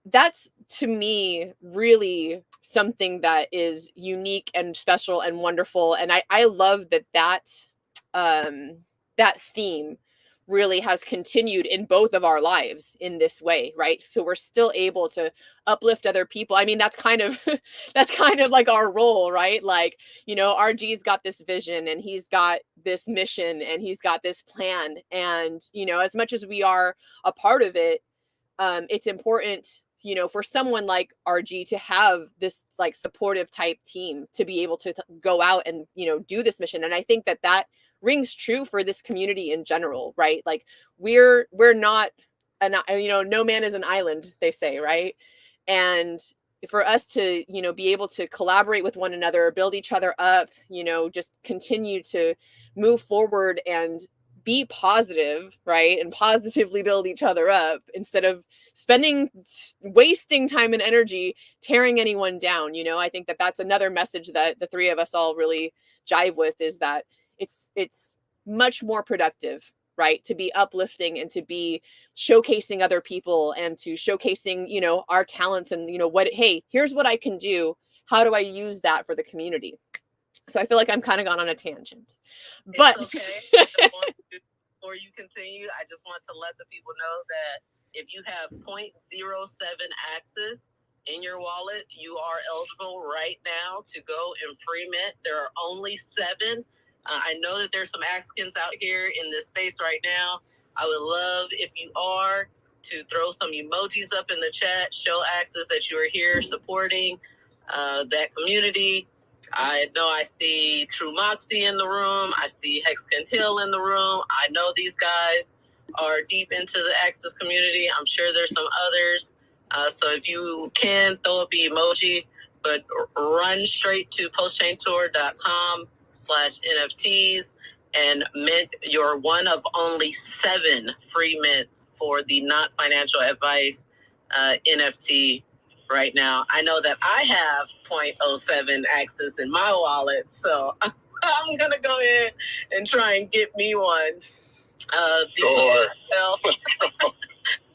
that's, to me, really something that is unique and special and wonderful. And I love that theme really has continued in both of our lives in this way, right? So we're still able to uplift other people. I mean, that's kind of like our role, right? Like, RG's got this vision and he's got this mission and he's got this plan. And, as much as we are a part of it, it's important, for someone like RG to have this like supportive type team to be able to go out and, do this mission. And I think that rings true for this community in general, right? Like we're not no man is an island, they say, right? And for us to, be able to collaborate with one another, build each other up, just continue to move forward and be positive, right? And positively build each other up instead of wasting time and energy tearing anyone down. I think that's another message that the three of us all really jive with, is that it's much more productive right? To be uplifting and to be showcasing other people and to showcasing, you know, our talents and, you know, what, hey, here's what I can do. How do I use that for the community? So I feel like I'm kind of gone on a tangent, but it's okay. I just want to, before you continue, I just want to let the people know that if you have 0.07 axis in your wallet, you are eligible right now to go and free mint. There are only 7. I know that there's some Axicans out here in this space right now. I would love if you are to throw some emojis up in the chat, show Axis that you are here supporting that community. I know I see True Moxie in the room. I see Hexkin Hill in the room. I know these guys are deep into the Axis community. I'm sure there's some others. So if you can, throw up the emoji, but run straight to PulseChainTour.com/NFTs and mint your one of only 7 free mints for the not financial advice NFT right now. I know that I have 0.07 axis in my wallet, so I'm going to go ahead and try and get me one.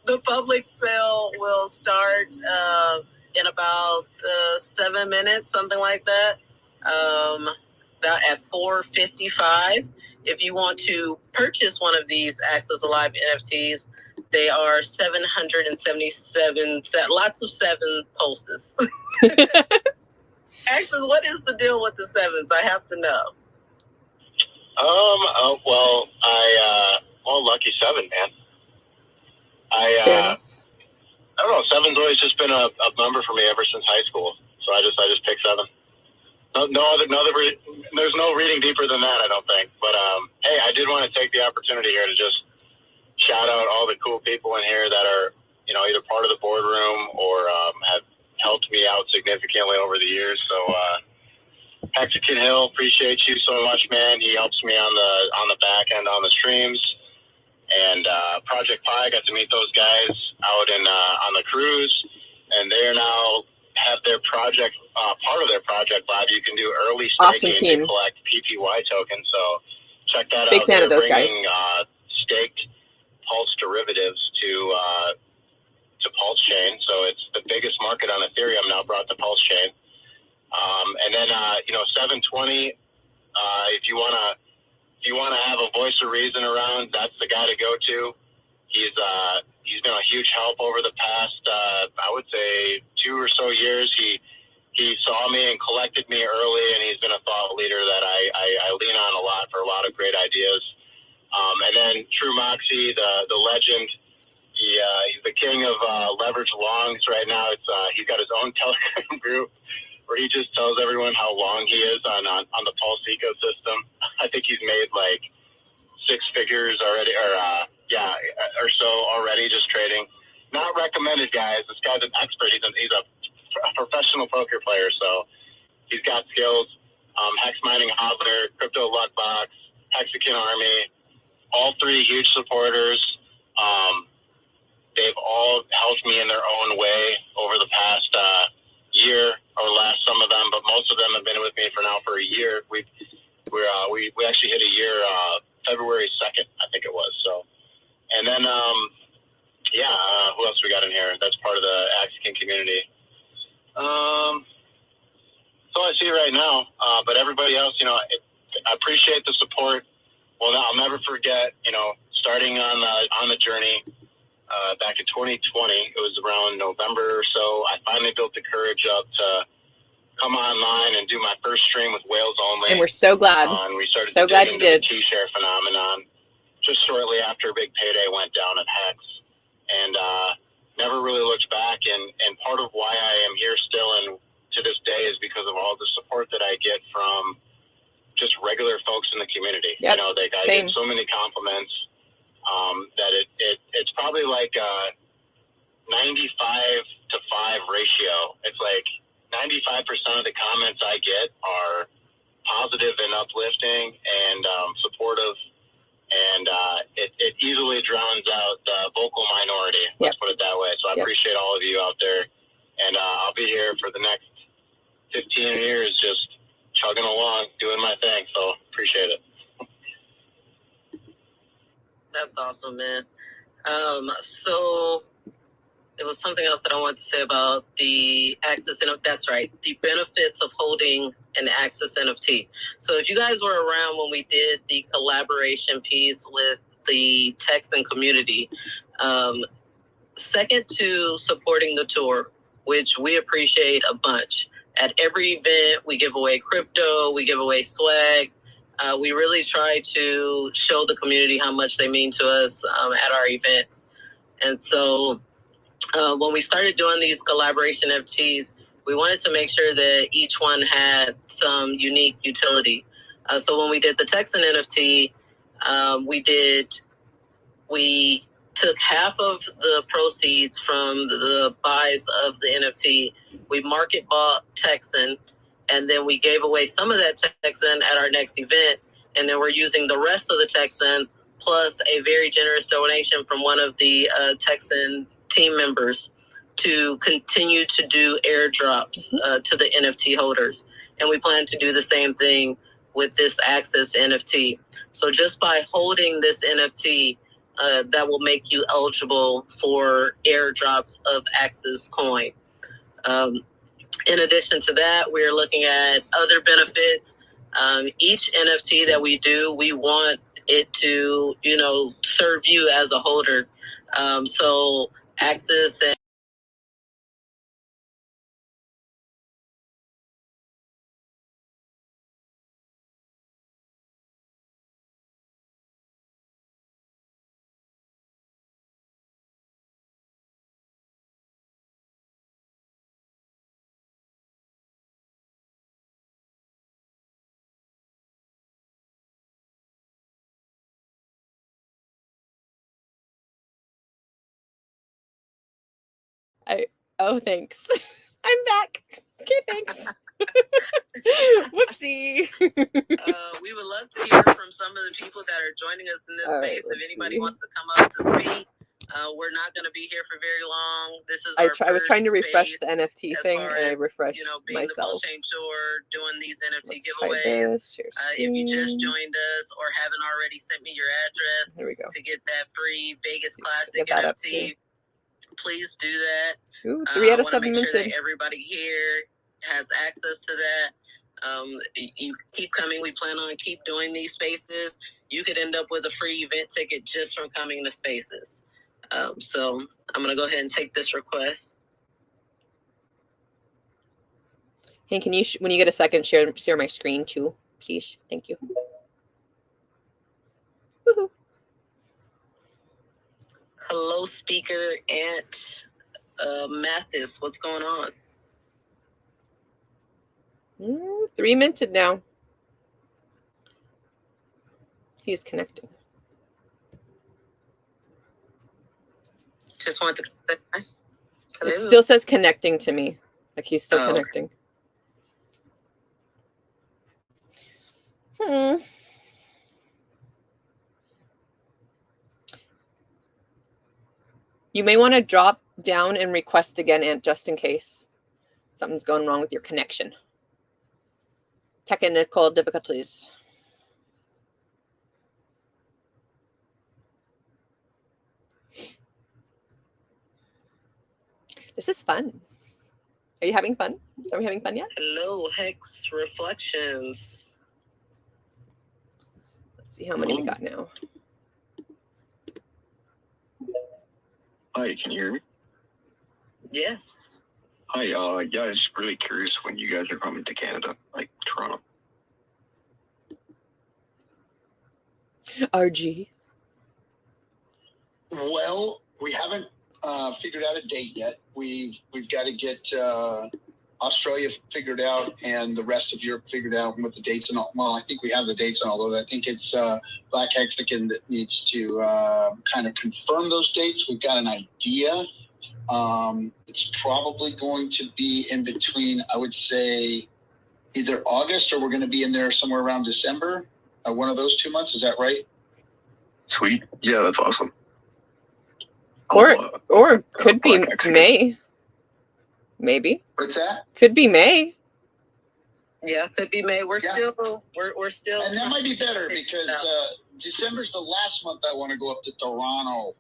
The public sale will start in about 7 minutes, something like that, at 4:55. If you want to purchase one of these Access Alive NFTs, they are 777, lots of 7 pulses. Access, what is the deal with the 7s? I have to know. Lucky 7, man. I don't know. 7's always just been a number for me ever since high school. So I just picked 7. There's no reading deeper than that, I don't think. But hey, I did want to take the opportunity here to just shout out all the cool people in here that are, you know, either part of the boardroom or have helped me out significantly over the years. So Hexkin Hill, appreciate you so much, man. He helps me on the back end on the streams. And Project Pi, got to meet those guys out in on the cruise, and they are now have their project part of their project live. You can do early staking to collect PPY tokens. So check that out. Big fan of those guys. Staked Pulse derivatives to PulseChain. So it's the biggest market on Ethereum now brought to PulseChain. And then 720. If you want to have a voice of reason around, that's the guy to go to. He's been a huge help over the past, I would say, 2 or so years. He saw me and collected me early, and he's been a thought leader that I lean on a lot for a lot of great ideas. And then True Moxie, the legend. He's the king of leverage longs right now. He's got his own Telegram group where he just tells everyone how long he is on the Pulse ecosystem. I think he's made like 6 figures already, or so already just trading. Not recommended, guys. This guy's an expert. He's a professional poker player, so he's got skills. Hex Mining Hodler, Crypto Luckbox, Hexakin Army, all 3 huge supporters. They've all helped me in their own way over the past year or less, some of them, but most of them have been with me for a year. We actually hit a year February 2nd, I think it was. So, and then who else we got in here? That's part of the Axickin community. So I see right now, but everybody else, I appreciate the support. Well, I'll never forget, starting on the journey. Back in 2020, it was around November or so, I finally built the courage up to come online and do my first stream with Whales Only. And we're so glad. We started so glad you did. The T-share phenomenon just shortly after Big Payday went down at Hex, and never really looked back. And part of why I am here still and to this day is because of all the support that I get from just regular folks in the community. Yep. I get so many compliments. That it's probably like a 95-5 ratio. It's like 95% of the comments I get are positive and uplifting and supportive, and it easily drowns out the vocal minority. Let's put it that way. So I appreciate all of you out there, and I'll be here for the next 15 years just chugging along, doing my thing. So appreciate it. That's awesome, man. So there was something else that I wanted to say about the Axis NFT. That's right, the benefits of holding an Axis NFT. So if you guys were around when we did the collaboration piece with the Texan community, second to supporting the tour, which we appreciate a bunch. At every event, we give away crypto, we give away swag. We really try to show the community how much they mean to us at our events. And so when we started doing these collaboration NFTs, we wanted to make sure that each one had some unique utility. So when we did the Texan NFT, we took half of the proceeds from the buys of the NFT. We market bought Texan, and then we gave away some of that Texan at our next event. And then we're using the rest of the Texan plus a very generous donation from one of the Texan team members to continue to do airdrops to the NFT holders. And we plan to do the same thing with this Axis NFT. So just by holding this NFT, that will make you eligible for airdrops of Axis coin. In addition to that, we're looking at other benefits. Each NFT that we do, we want it to, serve you as a holder. So Axis and Oh, thanks. I'm back. Okay, thanks. Whoopsie. We would love to hear from some of the people that are joining us in this space. If anybody wants to come up to speak, we're not going to be here for very long. This is I was trying to refresh the NFT thing, and I refreshed being myself. The PulseChain tour, doing these NFT giveaways. If you just joined us or haven't already sent me your address there we go. to get that free Vegas Classic NFT, please do that. Ooh, 3 out of 7 minted. Sure that everybody here has access to that. You keep coming. We plan on keep doing these spaces. You could end up with a free event ticket just from coming to spaces. So I'm going to go ahead and take this request. Hey, can you, when you get a second, share my screen too, please? Thank you. Woohoo. Hello, speaker Aunt Mathis. What's going on? 3 minted now. He's connecting. Just want to say hi. It still says connecting to me. Like he's still connecting. You may want to drop down and request again, Aunt, just in case something's going wrong with your connection. Technical difficulties. This is fun. Are you having fun? Are we having fun yet? Hello, Hex Reflections. Let's see how many we got now. Hi, can you hear me? Yes. Hi, yeah, I was really curious when you guys are coming to Canada, like Toronto. RG. Well, we haven't figured out a date yet. We've got to get Australia figured out and the rest of Europe figured out with the dates and all. Well, I think we have the dates, although I think it's Black Hexagon that needs to kind of confirm those dates. We've got an idea. It's probably going to be in between, I would say, either August or we're going to be in there somewhere around December. One of those 2 months. Is that right? Sweet. Yeah, that's awesome. Or could be May. Maybe. What's that? Could be May. Yeah, could be May. We're still. And that might be better because December's the last month I want to go up to Toronto.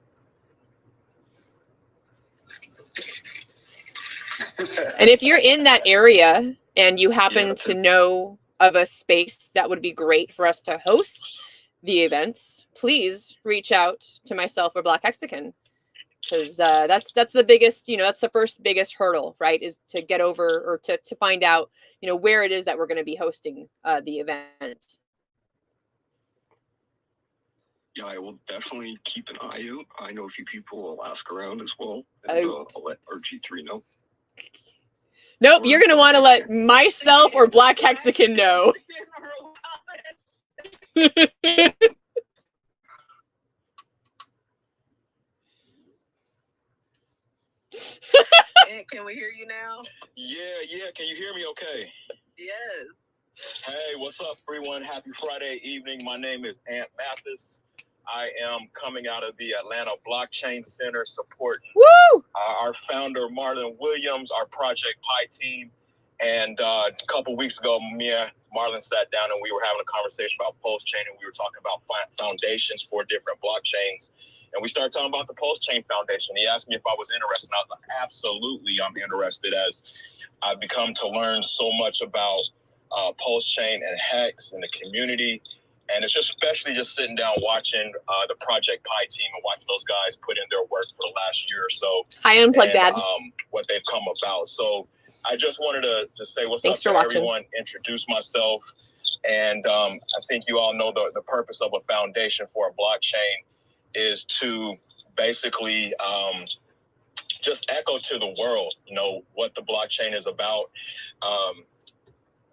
And if you're in that area and you happen to know of a space that would be great for us to host the events, please reach out to myself or Black Hexagon, because that's the biggest, that's the first biggest hurdle, right? Is to get over or to find out, where it is that we're going to be hosting the event. Yeah, I will definitely keep an eye out. I know a few people will ask around as well, and I'll let RG3 know. Nope, you're going to want to let myself or Black Hexagon know. Can we hear you now? Yeah. Can you hear me okay? Yes. Hey, what's up, everyone? Happy Friday evening. My name is Ant Mathis. I am coming out of the Atlanta Blockchain Center supporting our founder, Marlon Williams, our Project Pi team. And a couple weeks ago, me and Marlon sat down and we were having a conversation about PulseChain, and we were talking about foundations for different blockchains. And we started talking about the PulseChain Foundation. He asked me if I was interested, and I was like, absolutely, I'm interested, as I've become to learn so much about PulseChain and Hex and the community. And it's just especially just sitting down watching the Project Pi team and watching those guys put in their work for the last year or so. Hi, Unplugged Dad. What they've come about. So I just wanted to say what's Thanks up for to watching. everyone, introduce myself. And I think you all know the purpose of a foundation for a blockchain is to basically just echo to the world, what the blockchain is about.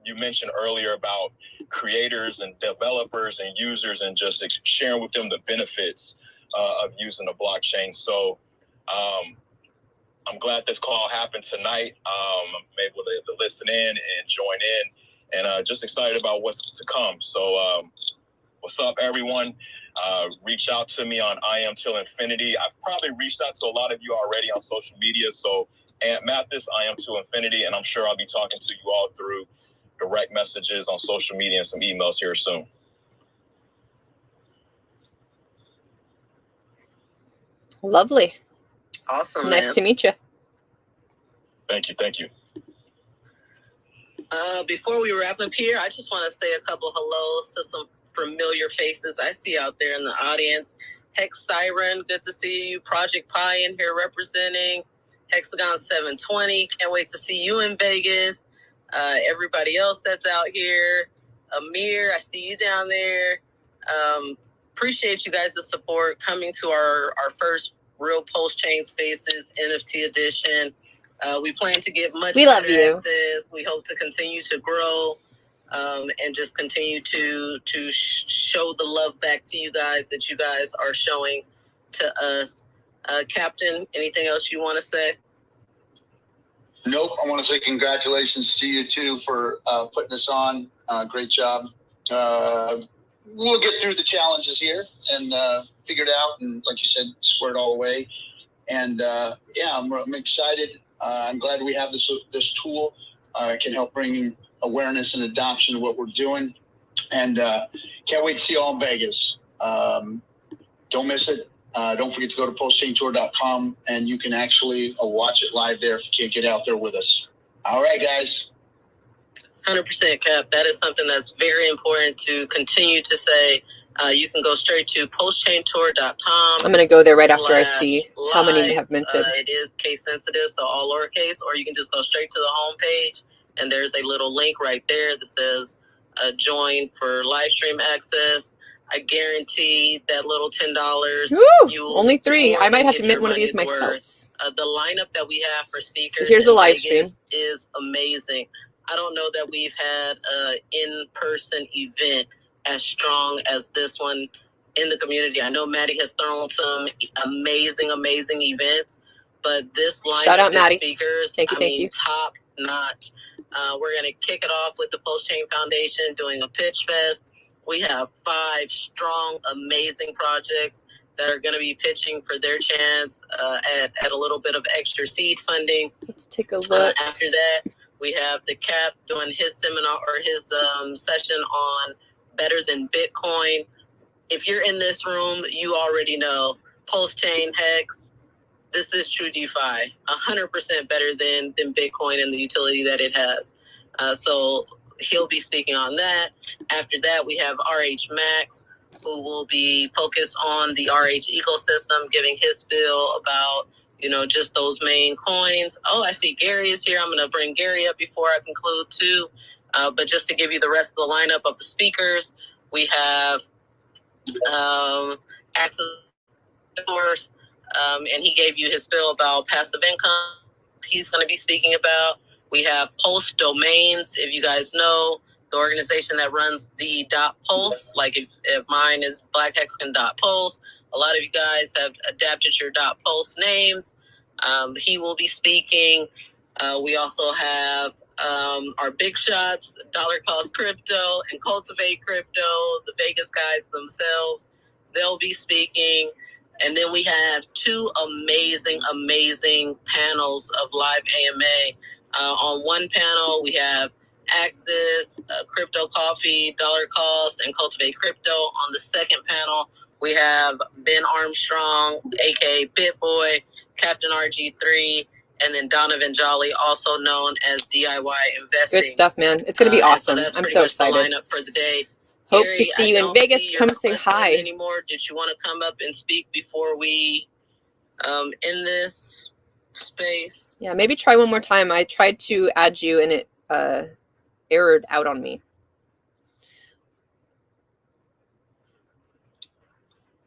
You mentioned earlier about creators and developers and users and just sharing with them the benefits of using the blockchain. So I'm glad this call happened tonight. I'm able to listen in and join in, and just excited about what's to come. So what's up, everyone? Reach out to me on I Am Till Infinity. I've probably reached out to a lot of you already on social media. So Ant Mathis, I Am Till Infinity, and I'm sure I'll be talking to you all through direct messages on social media and some emails here soon. Lovely. Awesome. Nice to meet you. Thank you. Before we wrap up here, I just want to say a couple hellos to some familiar faces I see out there in the audience. Hex Siren, good to see you. Project Pi in here representing. Hexagon 720, can't wait to see you in Vegas. Everybody else that's out here. Amir, I see you down there. Appreciate you guys' support coming to our first real PulseChain Spaces NFT edition. We plan to get much better at this. We hope to continue to grow and just continue to show the love back to you guys that you guys are showing to us. Captain, anything else you want to say? Nope. I want to say congratulations to you too for putting this on. Great job. We'll get through the challenges here and figure it out. And like you said, square it all away. And I'm excited. I'm glad we have this tool. It can help bring awareness and adoption of what we're doing. And can't wait to see you all in Vegas. Don't miss it. Don't forget to go to PulseChainTour.com, and you can actually watch it live there if you can't get out there with us. All right, guys. 100%, Cap. That is something that's very important to continue to say. You can go straight to PulseChainTour.com. I'm going to go there right after I see how many have minted. It is case sensitive, so all lowercase, or you can just go straight to the homepage, and there's a little link right there that says join for live stream access. I guarantee that little $10. Only 3. I might have to mint one of these myself. The lineup that we have for speakers so here's a live stream is amazing. I don't know that we've had an in-person event as strong as this one in the community. I know Maddie has thrown some amazing events, but this lineup of speakers, thank you. Top notch. We're going to kick it off with the PulseChain Foundation doing a pitch fest. We have 5 strong, amazing projects that are going to be pitching for their chance at a little bit of extra seed funding. Let's take a look. After that, We have the Cap doing his seminar or his session on better than Bitcoin. If you're in this room, you already know PulseChain, Hex. This is true DeFi, 100% better than Bitcoin and the utility that it has. So he'll be speaking on that. After that, we have RH Max, who will be focused on the RH ecosystem, giving his spiel about, just those main coins. Oh, I see Gary is here. I'm going to bring Gary up before I conclude too. But just to give you the rest of the lineup of the speakers, we have Access, of course, and he gave you his spiel about passive income. He's going to be speaking about. We have Pulse Domains. If you guys know, the organization that runs the .pulse, like if mine is blackhexagon.pulse, a lot of you guys have adapted your .pulse names. He will be speaking. We also have our big shots, Dollar Cost Crypto and Cultivate Crypto, the Vegas guys themselves. They'll be speaking. And then we have two amazing panels of live AMA. On one panel, we have Axis, Crypto Coffee, Dollar Cost, and Cultivate Crypto. On the second panel, we have Ben Armstrong, aka BitBoy, Captain RG3, and then Donovan Jolly, also known as DIY Investing. Good stuff, man. It's going to be awesome. So I'm so excited. The lineup for the day. Hope Gary, to see you in Vegas. Come say hi. Anymore? Did you want to come up and speak before we end this space? Yeah, maybe try one more time. I tried to add you and it errored out on me.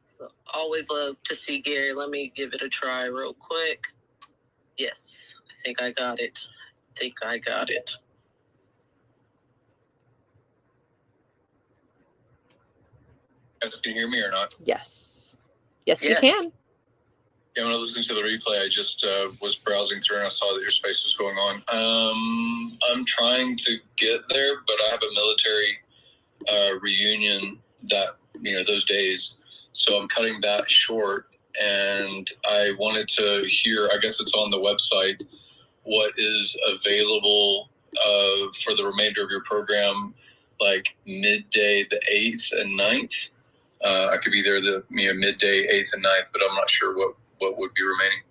So always love to see Gary. Let me give it a try real quick. Yes, I think I got it. Guys, can you hear me or not? Yes, we can. Yeah, when I was listening to the replay, I just was browsing through and I saw that your space was going on. I'm trying to get there, but I have a military reunion that, those days. So I'm cutting that short. And I wanted to hear, I guess it's on the website, what is available for the remainder of your program, like midday the 8th and 9th. I could be there midday 8th and 9th, but I'm not sure what would be remaining.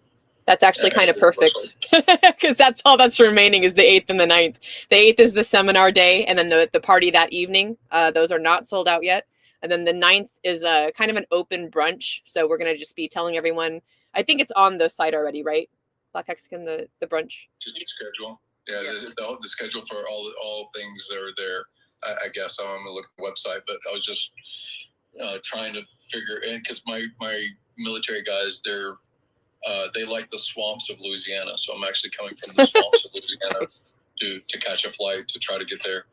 That's actually kind of perfect because that's all that's remaining is the 8th and the 9th. The 8th is the seminar day, and then the party that evening. Those are not sold out yet. And then the 9th is kind of an open brunch. So we're going to just be telling everyone. I think it's on the site already, right? Black Hexagon, the brunch. Just the schedule. Yeah, the schedule for all things that are there. I guess I'm going to look at the website, but I was just trying to figure in because my military guys, they like the swamps of Louisiana. So I'm actually coming from the swamps of Louisiana Nice. to catch a flight to try to get there.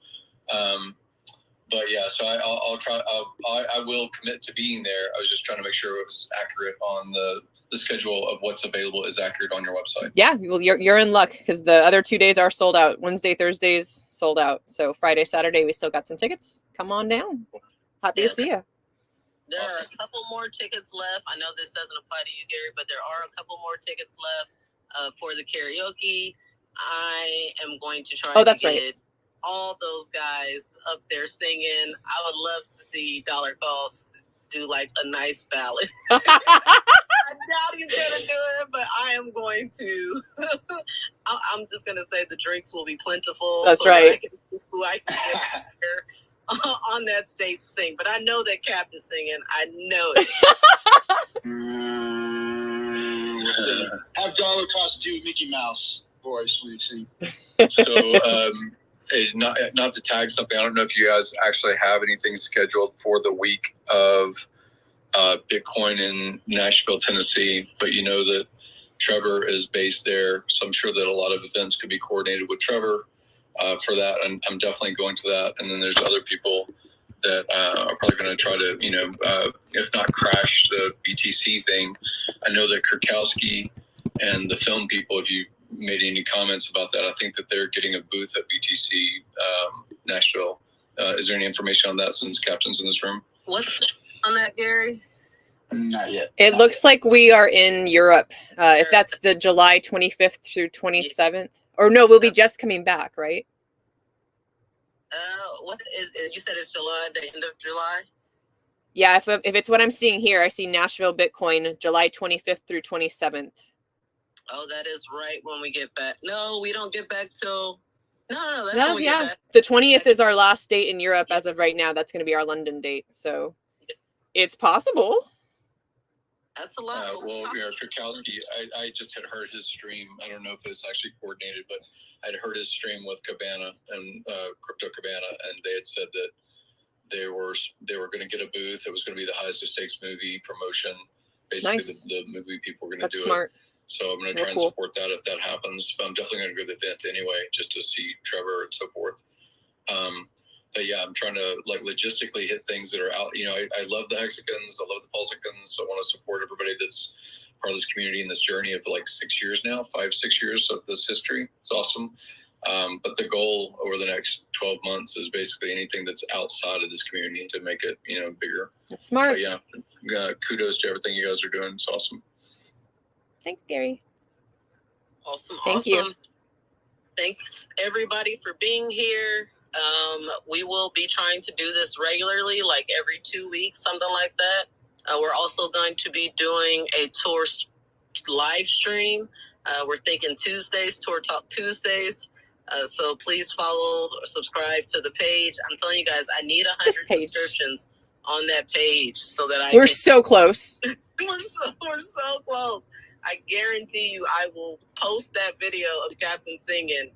But yeah, so I'll try. I will commit to being there. I was just trying to make sure it was accurate on the schedule of what's available is accurate on your website. Yeah, well, you're in luck because the other 2 days are sold out. Wednesday, Thursdays sold out. So Friday, Saturday, we still got some tickets. Come on down. Happy to see you. There are a couple more tickets left. I know this doesn't apply to you, Gary, but there are a couple more tickets left for the karaoke. I am going to try to get all those guys up there singing. I would love to see Dollar Cost do like a nice ballad. I doubt he's gonna do it, but I am going to. I'm just gonna say the drinks will be plentiful. That's right. I can see who I can get there on that stage sing, but I know that Cap is singing. I know it. Have Dollar Cost do Mickey Mouse voice when you sing. So, not to tag something, I don't know if you guys actually have anything scheduled for the week of Bitcoin in Nashville, Tennessee, but you know that Trevor is based there, so I'm sure that a lot of events could be coordinated with Trevor for that, and I'm definitely going to that. And then there's other people that are probably going to try to, if not crash the BTC thing. I know that Kurkowski and the film people, if you made any comments about that, I think that they're getting a booth at BTC Nashville. Is there any information on that since Captain's in this room? What's on that, Gary? Not yet. It looks like we are in Europe. If that's the July 25th through 27th. Or no, we'll be just coming back, right? What is you said it's July, the end of July? Yeah, if it's what I'm seeing here, I see Nashville Bitcoin, July 25th through 27th. Oh, that is right when we get back. No, we don't get back till... No, that's No, when we get back. The 20th is our last date in Europe as of right now. That's going to be our London date. So it's possible. That's a lot. Well, Krakowski, I just had heard his stream. I don't know if it's actually coordinated, but I'd heard his stream with Cabana and Crypto Cabana, and they had said that they were going to get a booth. It was going to be the Highest of Stakes movie promotion. Basically, nice. the movie people were going to do smart. it. So I'm going to try and support that if that happens. But I'm definitely going to go to the event anyway, just to see Trevor and so forth. But yeah, I'm trying to logistically hit things that are out. I love the Hexagons. I love the PulseChains. I want to support everybody that's part of this community and this journey of 6 years now, 5-6 years of this history. It's awesome. But the goal over the next 12 months is basically anything that's outside of this community to make it, bigger. That's smart. But yeah, kudos to everything you guys are doing. It's awesome. Thanks, Gary. Awesome. Thank you. Thanks everybody for being here. We will be trying to do this regularly, like every 2 weeks, something like that. We're also going to be doing a tour live stream. We're thinking Tuesdays, Tour Talk Tuesdays. So please follow or subscribe to the page. I'm telling you guys, I need 100 subscriptions on that page so that we're so close. We're so close. I guarantee you I will post that video of Captain singing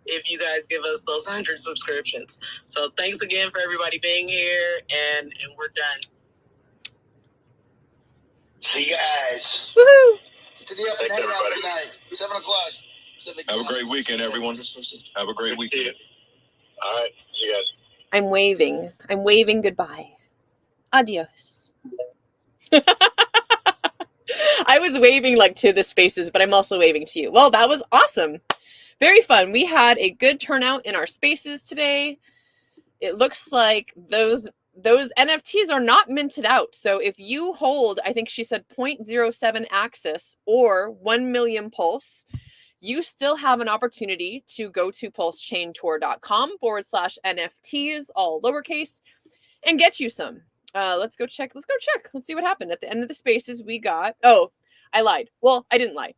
if you guys give us those 100 subscriptions. So thanks again for everybody being here, and we're done. See you guys. Woohoo! To the up and head out tonight. 7 o'clock. Have a great weekend, everyone. Have a great weekend. All right. See you guys. I'm waving. I'm waving goodbye. Adios. I was waving to the spaces, but I'm also waving to you. Well, that was awesome. Very fun. We had a good turnout in our spaces today. It looks like those NFTs are not minted out. So if you hold, I think she said 0.07 Axis or 1 million Pulse, you still have an opportunity to go to pulsechain.com/NFTs, all lowercase, and get you some. Let's go check. Let's see what happened. At the end of the spaces, we got... Oh, I lied. Well, I didn't lie.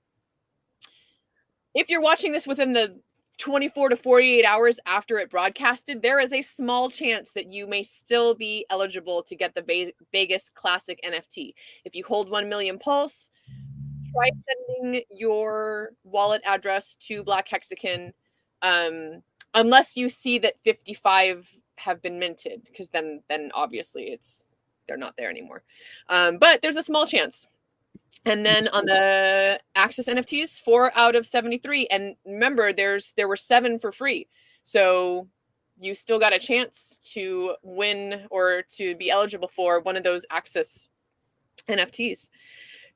If you're watching this within the 24 to 48 hours after it broadcasted, there is a small chance that you may still be eligible to get the Vegas Classic NFT. If you hold 1 million Pulse, try sending your wallet address to Black Hexagon, unless you see that 55 have been minted, because then obviously they're not there anymore. But there's a small chance. And then on the Axis NFTs, 4 out of 73. And remember, there were 7 for free. So you still got a chance to win or to be eligible for one of those Axis NFTs.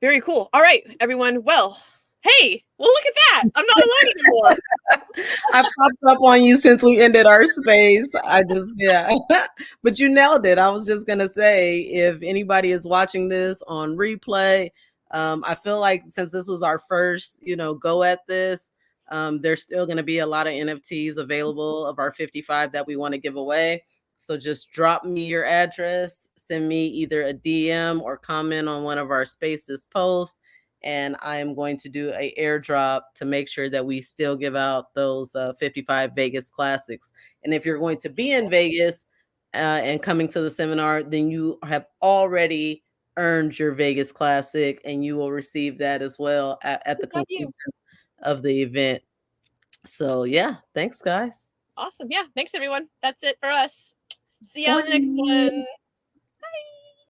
Very cool. All right, everyone. Well, hey, well, look at that. I'm not alone anymore. I popped up on you since we ended our space. But you nailed it. I was just going to say, if anybody is watching this on replay, I feel like since this was our first, go at this, there's still going to be a lot of NFTs available of our 55 that we want to give away. So just drop me your address, send me either a DM or comment on one of our spaces posts, and I am going to do an airdrop to make sure that we still give out those 55 Vegas Classics. And if you're going to be in Vegas and coming to the seminar, then you have already earned your Vegas Classic, and you will receive that as well at the conclusion of the event. So yeah, thanks guys. Awesome. Yeah, thanks everyone. That's it for us. See you on the next one.